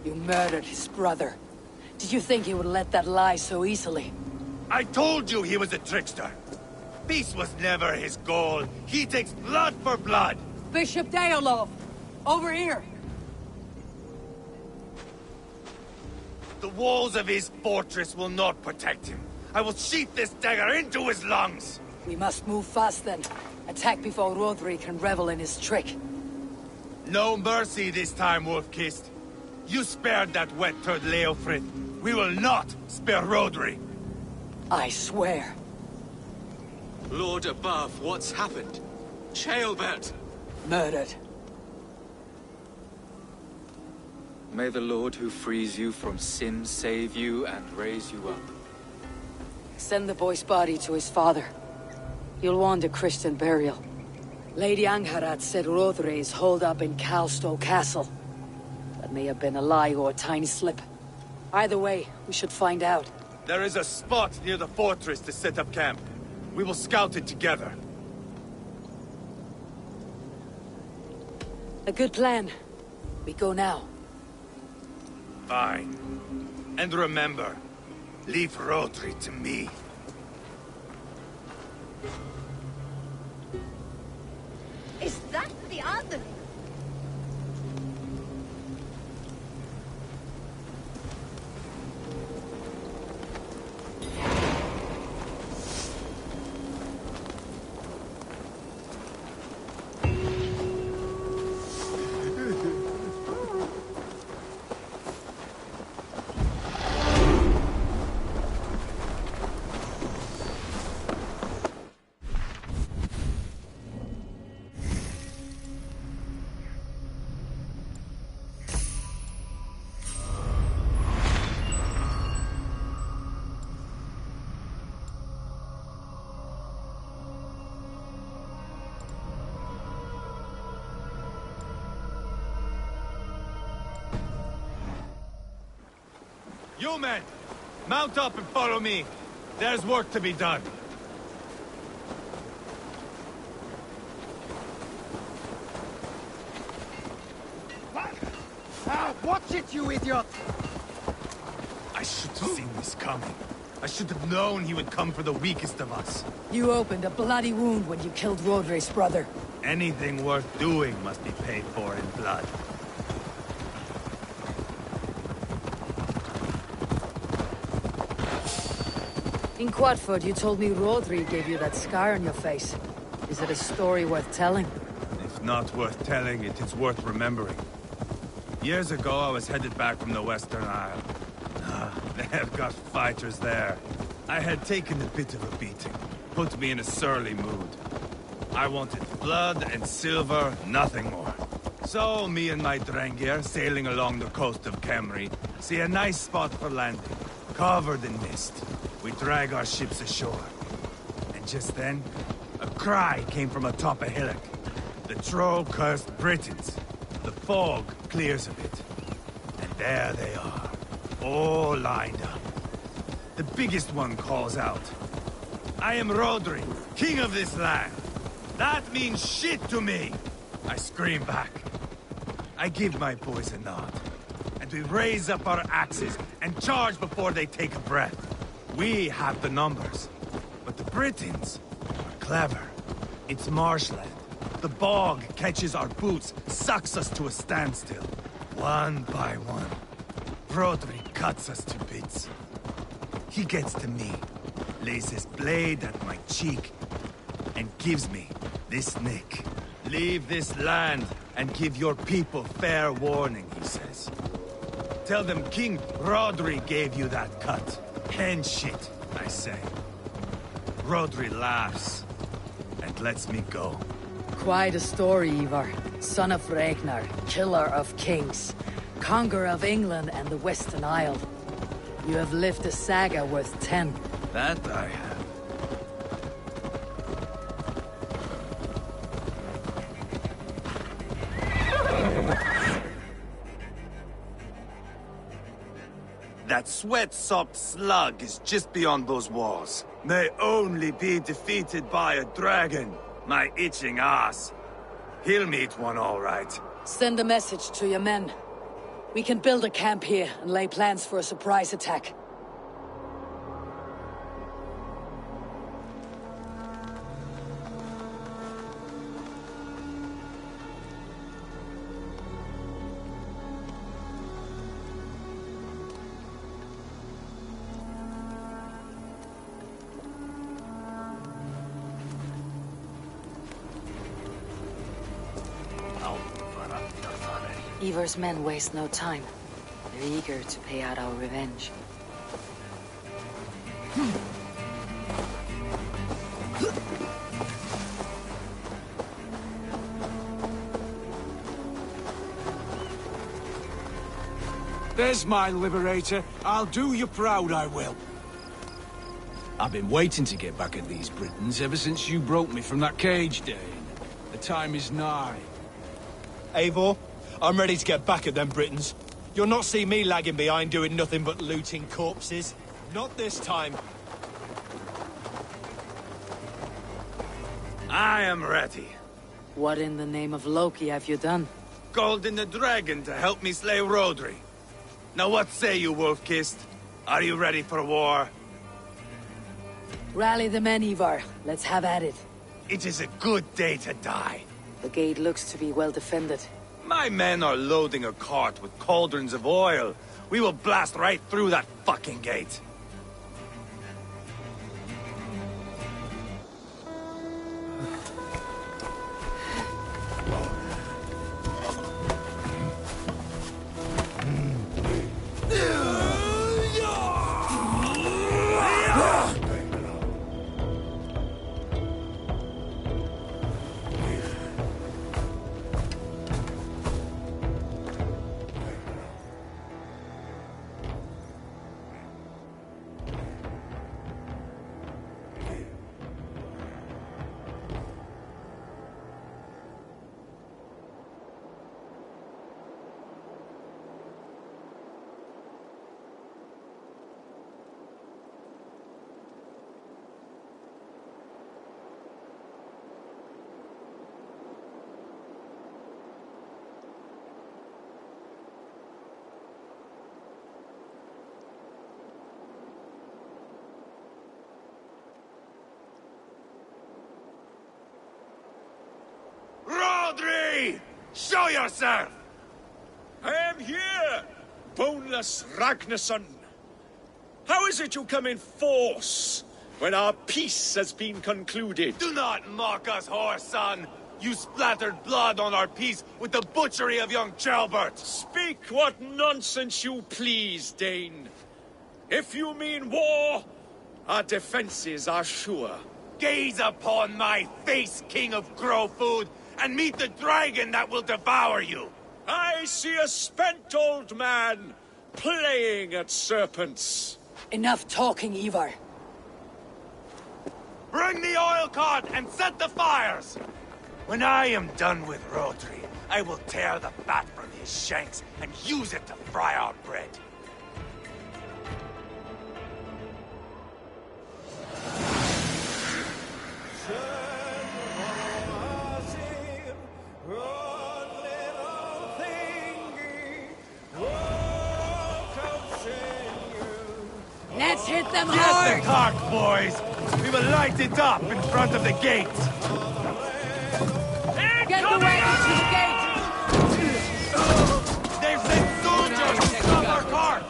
You murdered his brother. Did you think he would let that lie so easily? I told you he was a trickster. Peace was never his goal. He takes blood for blood. Bishop Deolov! Over here! The walls of his fortress will not protect him. I will sheath this dagger into his lungs. We must move fast then. Attack before Rodri can revel in his trick. No mercy this time, Wolf-Kissed. You spared that wet turd Leofrid. We will not spare Rodri. I swear. Lord above, what's happened? Ceolbert! Murdered. May the Lord who frees you from sin save you and raise you up. Send the boy's body to his father. He'll want a Christian burial. Lady Angharad said Rodri is holed up in Calstow Castle. That may have been a lie or a tiny slip. Either way, we should find out. There is a spot near the fortress to set up camp. We will scout it together. A good plan. We go now. Fine. And remember, leave Rodri to me. Is that the other? You men, mount up and follow me. There's work to be done. Watch it, you idiot! I should have seen this coming. I should have known he would come for the weakest of us. You opened a bloody wound when you killed Rodri's brother. Anything worth doing must be paid for in blood. In Quadford, you told me Rodri gave you that scar on your face. Is it a story worth telling? If not worth telling, it is worth remembering. Years ago, I was headed back from the Western Isle. They have got fighters there. I had taken a bit of a beating. Put me in a surly mood. I wanted blood and silver, nothing more. So, me and my Drengir, sailing along the coast of Kemri, see a nice spot for landing, covered in mist. We drag our ships ashore. And just then, a cry came from atop a hillock. The troll-cursed Britons. The fog clears a bit. And there they are, all lined up. The biggest one calls out, "I am Rodri, king of this land. That means shit to me!" I scream back. I give my boys a nod. And we raise up our axes and charge before they take a breath. We have the numbers. But the Britons are clever. It's marshland. The bog catches our boots, sucks us to a standstill. One by one. Rodri cuts us to bits. He gets to me, lays his blade at my cheek, and gives me this nick. "Leave this land and give your people fair warning," he says. "Tell them King Rodri gave you that cut." "Hen shit," I say. Rodri laughs and lets me go. Quite a story, Eivor. Son of Ragnar, killer of kings, conqueror of England and the Western Isle. You have lived a saga worth 10. That I have. That sweat-sopped slug is just beyond those walls. May only be defeated by a dragon. My itching ass. He'll meet one all right. Send a message to your men. We can build a camp here and lay plans for a surprise attack. Eivor's men waste no time. They're eager to pay out our revenge. There's my liberator. I'll do you proud, I will. I've been waiting to get back at these Britons ever since you broke me from that cage, Dane. The time is nigh. Eivor, I'm ready to get back at them Britons. You'll not see me lagging behind doing nothing but looting corpses. Not this time. I am ready. What in the name of Loki have you done? Called in the dragon to help me slay Rodri. Now what say you, Wolf-Kissed? Are you ready for war? Rally the men, Eivor. Let's have at it. It is a good day to die. The gate looks to be well defended. My men are loading a cart with cauldrons of oil. We will blast right through that fucking gate. Show yourself! I am here, boneless Ragnarsson. How is it you come in force when our peace has been concluded? Do not mock us, whoreson! You splattered blood on our peace with the butchery of young Chalbert! Speak what nonsense you please, Dane. If you mean war, our defenses are sure. Gaze upon my face, King of Growfood, and meet the dragon that will devour you! I see a spent old man playing at serpents. Enough talking, Eivor. Bring the oil cart and set the fires! When I am done with Rodri, I will tear the fat from his shanks and use it to fry our bread. Let's hit them Get hard! the cart, boys! We will light it up in front of the gate! Get the wagon to the gate! They've sent soldiers to stop our cart!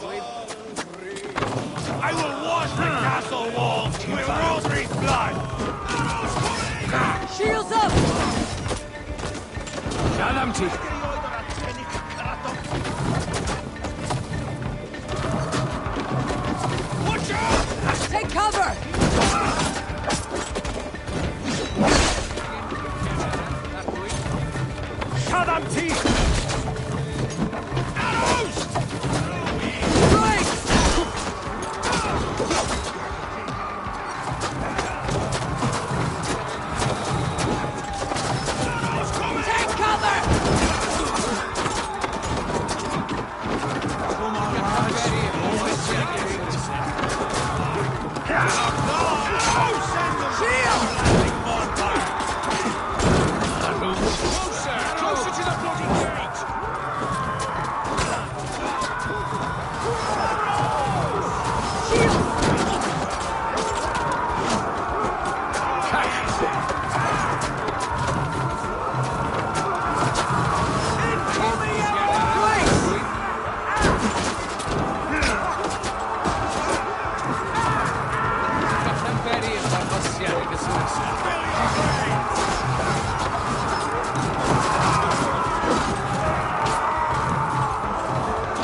I will wash the castle walls with Rodri's blood! Shields up! Shalamti! Watch out! Take cover! Shalamti! Arrows! Take cover! Closer to the bloody gate!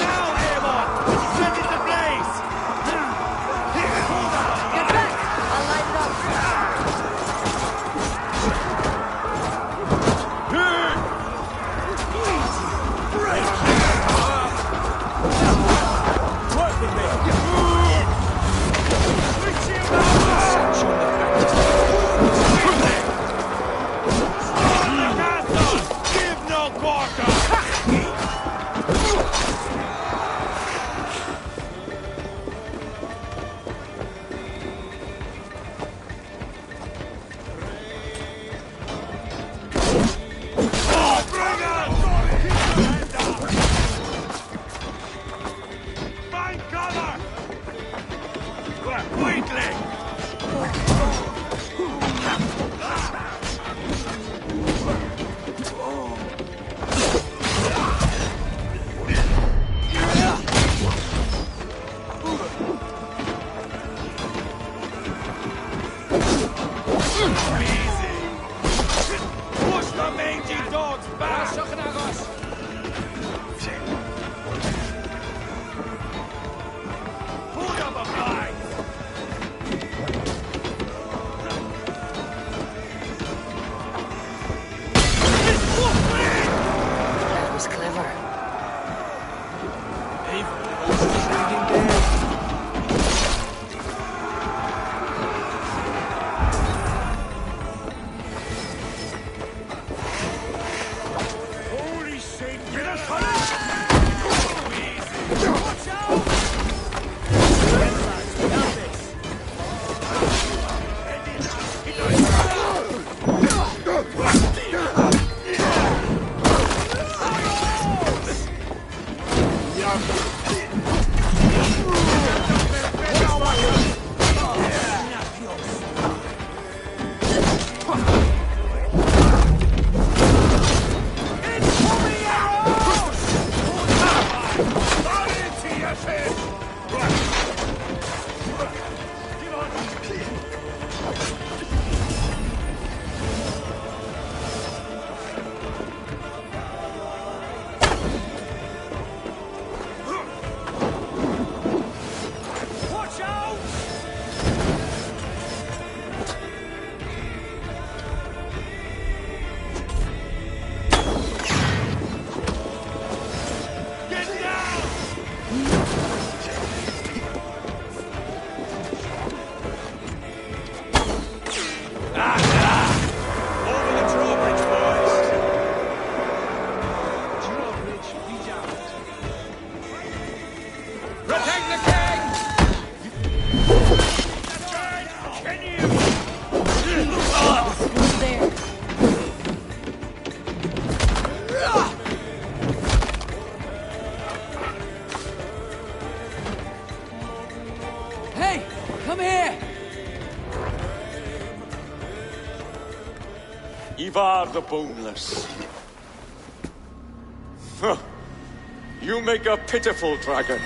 Now, Eivor! Set it ablaze! Get back! I'll light it up. Give no quarter! Find cover! Quickly! Easy! Push the mangy dogs back! Put up a fight! That was clever. Holy Saint, get us on Watch out! Come here! Eivor the Boneless. Huh. You make a pitiful dragon.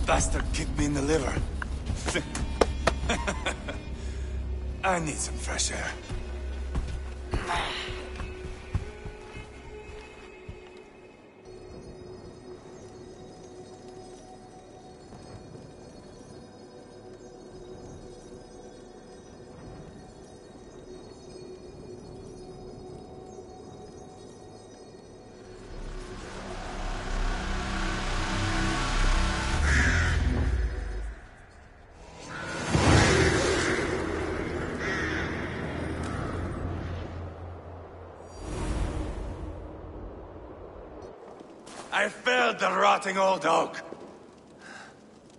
Bastard kicked me in the liver. I need some fresh air. I felled the rotting old oak.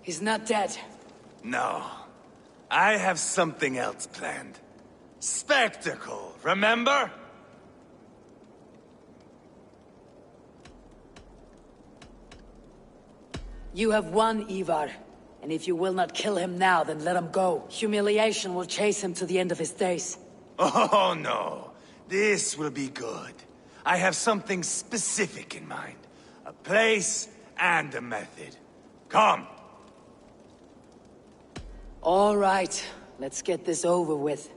He's not dead. No. I have something else planned. Spectacle, remember? You have won, Eivor. And if you will not kill him now, then let him go. Humiliation will chase him to the end of his days. Oh, no. This will be good. I have something specific in mind. A place and a method. Come. All right. Let's get this over with.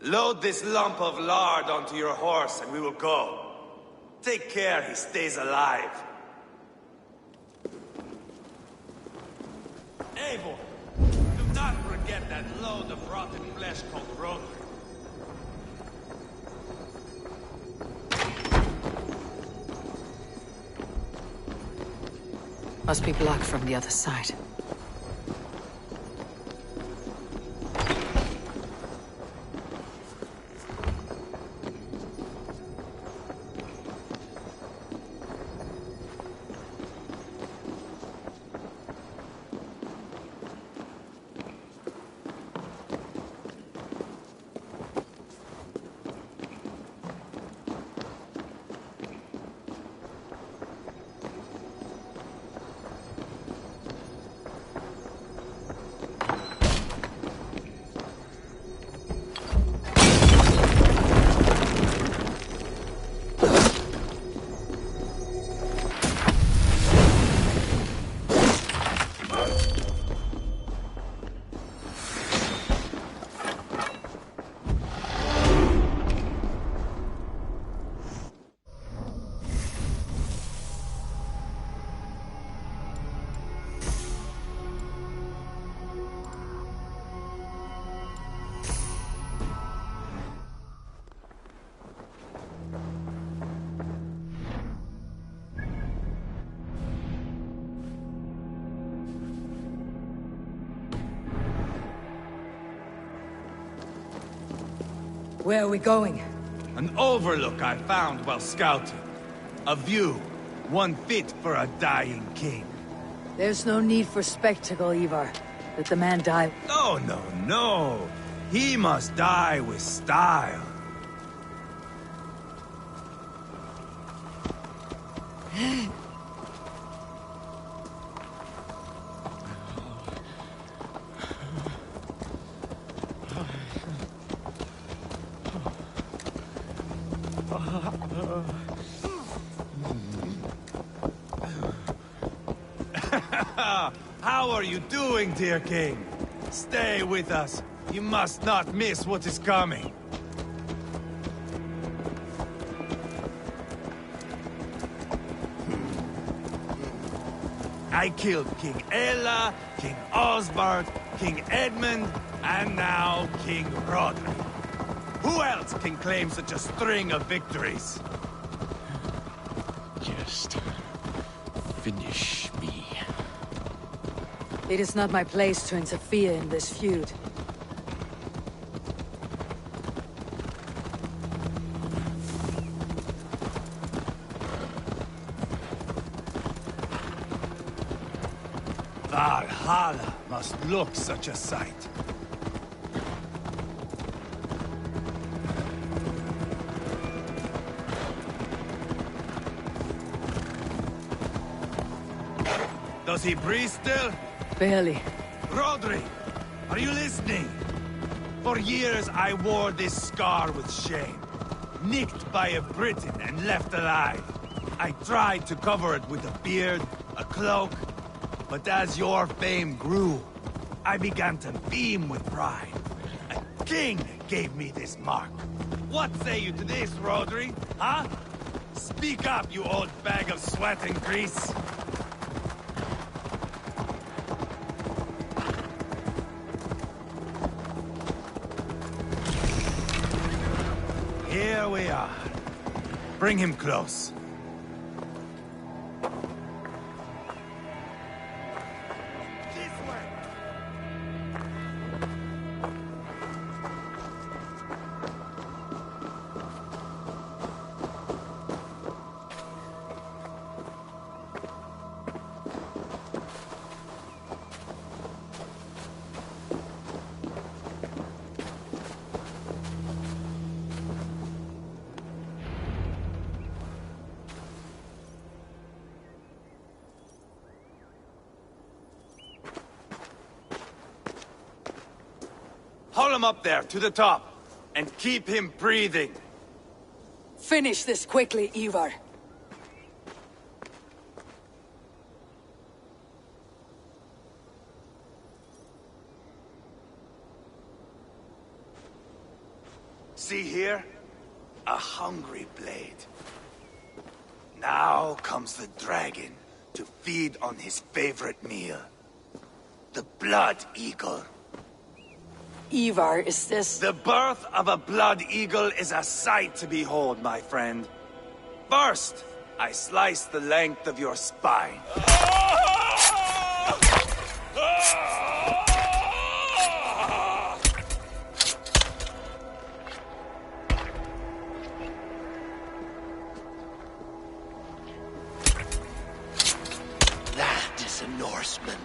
Load this lump of lard onto your horse and we will go. Take care he stays alive. Eivor, do not forget that load of rotten flesh called Rotary. Must be blocked from the other side. Where are we going? An overlook I found while scouting. A view, one fit for a dying king. There's no need for spectacle, Eivor. Let the man die. No, no, no. He must die with style. How are you doing, dear king? Stay with us. You must not miss what is coming. I killed King Ella, King Osbert, King Edmund, And now King Roderick. Who else can claim such a string of victories? Just finish me. It is not my place to interfere in this feud. Valhalla must look such a sight. Does he breathe still? Barely. Rodri, are you listening? For years I wore this scar with shame. Nicked by a Briton and left alive. I tried to cover it with a beard, a cloak, but as your fame grew, I began to beam with pride. A king gave me this mark. What say you to this, Rodri? Huh? Speak up, you old bag of sweat and grease. Here we are. Bring him close. Haul him up there, to the top, and keep him breathing. Finish this quickly, Eivor. See here? A hungry blade. Now comes the dragon to feed on his favorite meal. The blood eagle. Eivor, is this... The birth of a blood eagle is a sight to behold, my friend. First, I slice the length of your spine. That is a Norseman.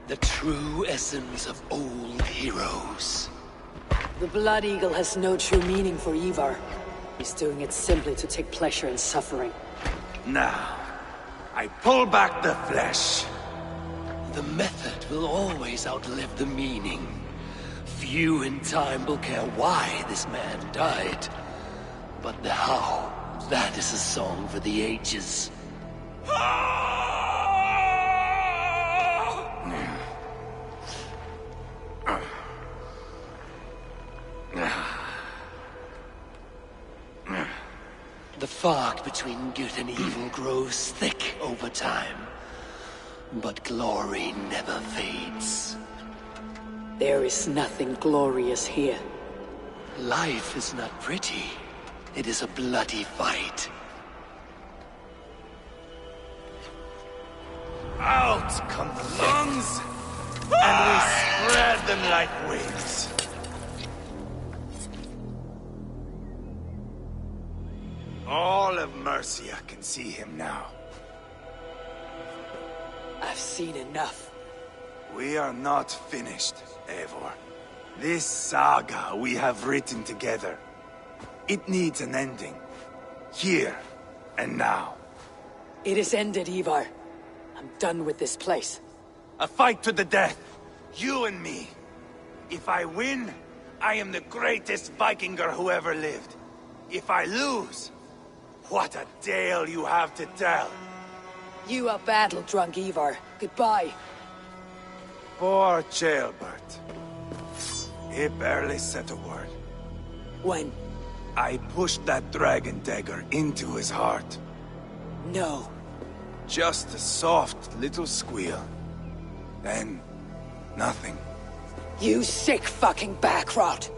The true essence of old heroes. The Blood Eagle has no true meaning for Eivor. He's doing it simply to take pleasure in suffering. Now, I pull back the flesh. The method will always outlive the meaning. Few in time will care why this man died. But the how, that is a song for the ages. The fog between good and evil grows thick over time. But glory never fades. There is nothing glorious here. Life is not pretty. It is a bloody fight. Out come the lungs, and we spread them like wings. All of Mercia can see him now. I've seen enough. We are not finished, Eivor. This saga we have written together, it needs an ending. Here and now. It is ended, Eivor. I'm done with this place. A fight to the death. You and me. If I win, I am the greatest Vikinger who ever lived. If I lose, what a tale you have to tell. You are battle-drunk, Eivor. Goodbye. Poor Ceolbert. He barely said a word. When? I pushed that dragon dagger into his heart. No. Just a soft little squeal. Then, nothing. You sick fucking backrot!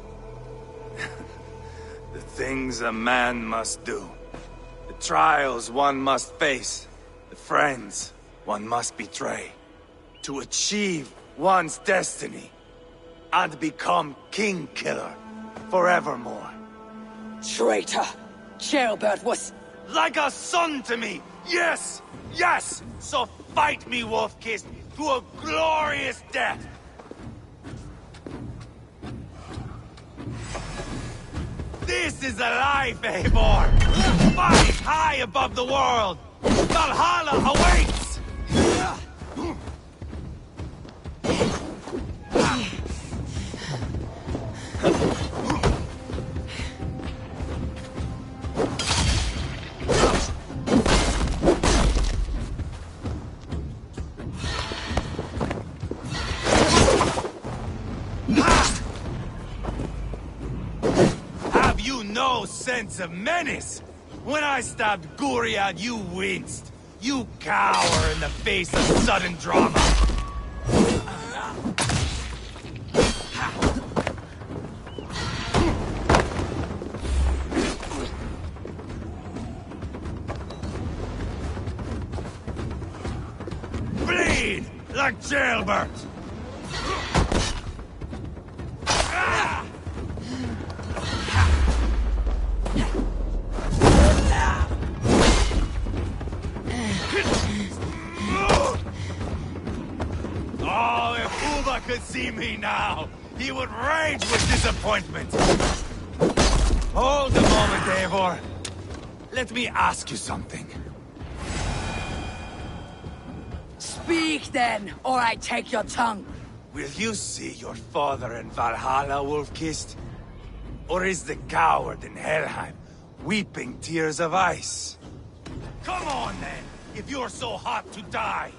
The things a man must do. The trials one must face. The friends one must betray. To achieve one's destiny. And become King Killer forevermore. Traitor! Ceolbert was... Like a son to me! Yes! Yes! So fight me, Wolf-Kissed, to a glorious death! This is a life, Eivor! Fight high above the world! Valhalla awaits! No sense of menace! When I stabbed Guriad, you winced. You cower in the face of sudden drama. Bleed like Ceolbert! Oh, if Uba could see me now, he would rage with disappointment. Hold a moment, Eivor. Let me ask you something. Speak then, or I take your tongue. Will you see your father in Valhalla, Wolf-Kissed? Or is the coward in Helheim weeping tears of ice? Come on, then, if you're so hot to die!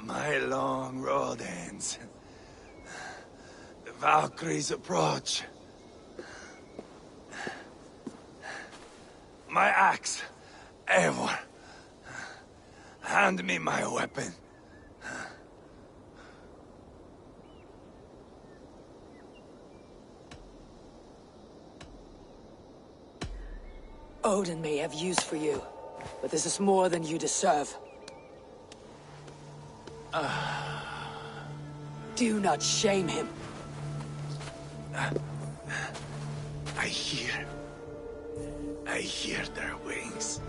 My long road ends. The Valkyries approach. My axe, Eivor. Hand me my weapon. Odin may have use for you, but this is more than you deserve. Do not shame him. I hear their wings.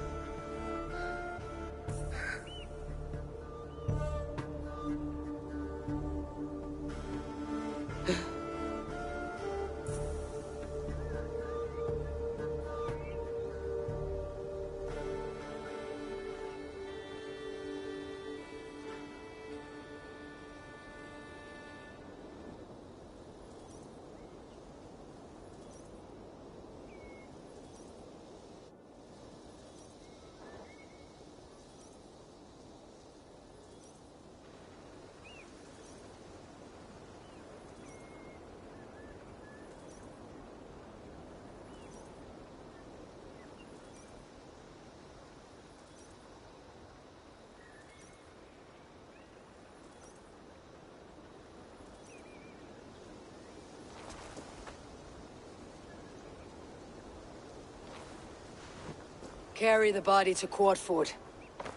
Carry the body to Quartford.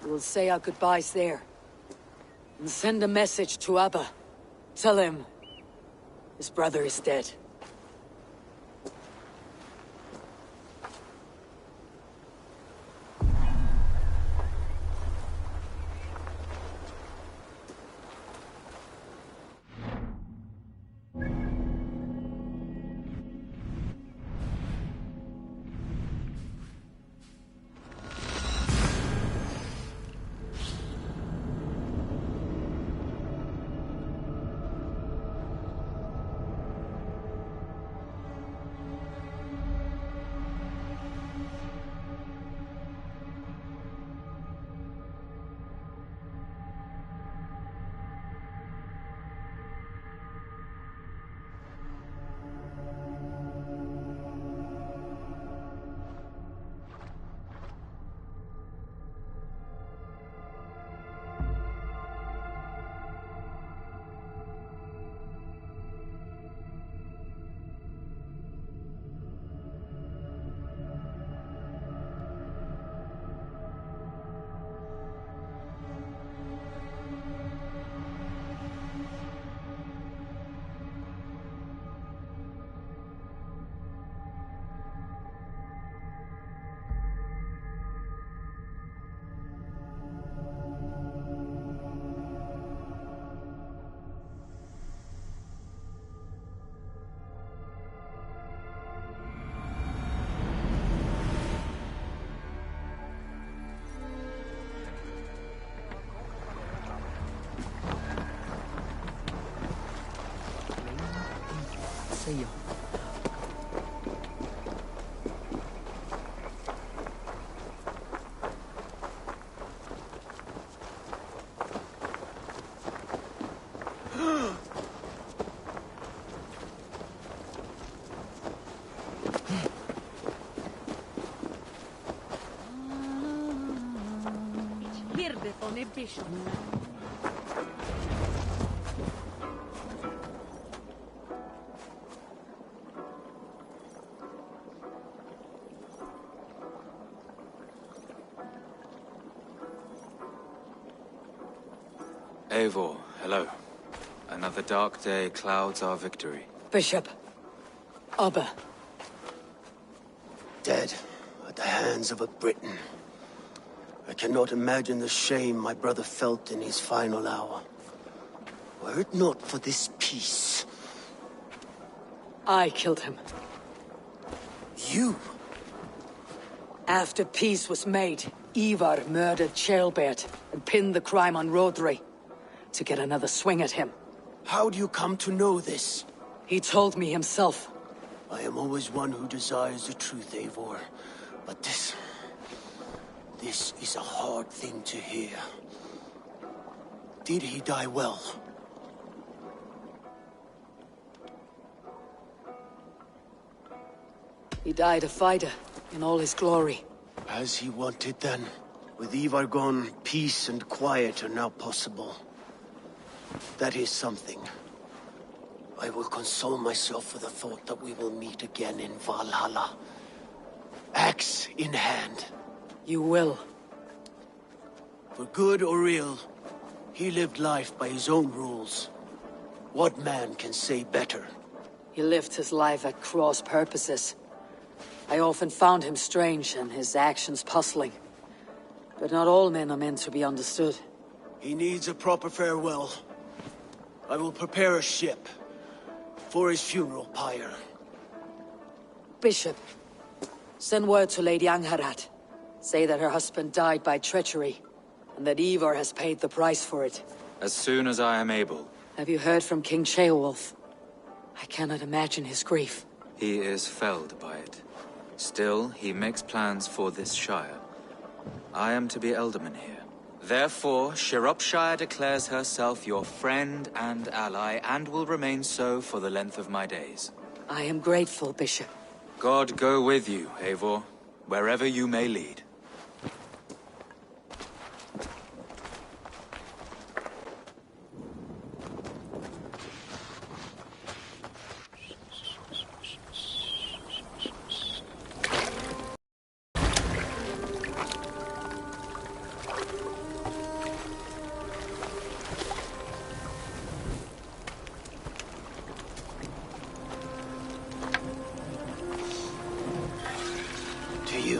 We'll say our goodbyes there. And send a message to Abba. Tell him his brother is dead. sa'yo. Hirde von a bishop. Eivor, hello. Another dark day clouds our victory. Bishop. Abba. Dead at the hands of a Briton. I cannot imagine the shame my brother felt in his final hour. Were it not for this peace... I killed him. You? After peace was made, Eivor murdered Ceolbert and pinned the crime on Rodri to get another swing at him. How do you come to know this? He told me himself. I am always one who desires the truth, Eivor. But this is a hard thing to hear. Did he die well? He died a fighter, in all his glory. As he wanted then. With Eivor gone, peace and quiet are now possible. That is something. I will console myself for the thought that we will meet again in Valhalla. Axe in hand. You will. For good or ill, he lived life by his own rules. What man can say better? He lived his life at cross purposes. I often found him strange and his actions puzzling. But not all men are meant to be understood. He needs a proper farewell. I will prepare a ship for his funeral pyre. Bishop, send word to Lady Angharad. Say that her husband died by treachery, and that Eivor has paid the price for it. As soon as I am able. Have you heard from King Ceolwulf? I cannot imagine his grief. He is felled by it. Still, he makes plans for this shire. I am to be Elderman here. Therefore, Shropshire declares herself your friend and ally, and will remain so for the length of my days. I am grateful, Bishop. God go with you, Eivor, wherever you may lead.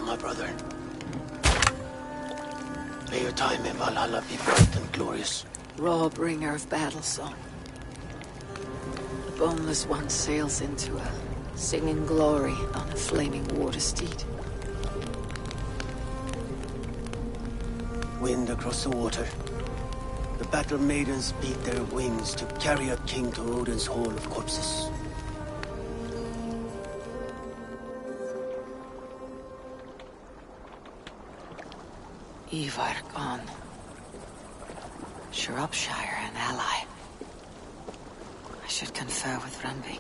My brother. May your time in Valhalla be bright and glorious. Raw bringer of battle song. The boneless one sails into a singing glory on a flaming water steed. Wind across the water. The battle maidens beat their wings to carry a king to Odin's hall of corpses. Eivor gone. Shropshire an ally. I should confer with Randvi.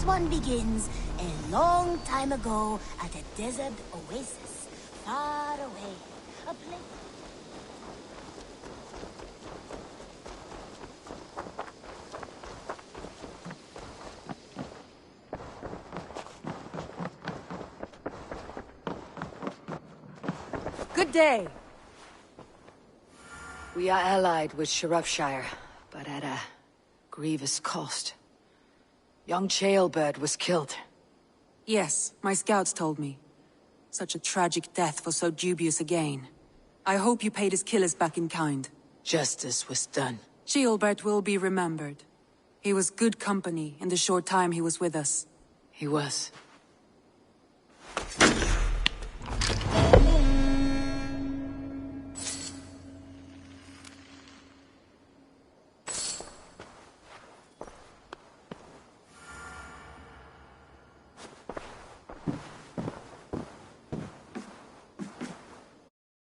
This one begins a long time ago at a desert oasis, far away. A place... Good day. We are allied with Shropshire, but at a grievous cost. Young Chaelbert was killed. Yes, my scouts told me. Such a tragic death for so dubious a gain. I hope you paid his killers back in kind. Justice was done. Chaelbert will be remembered. He was good company in the short time he was with us. He was.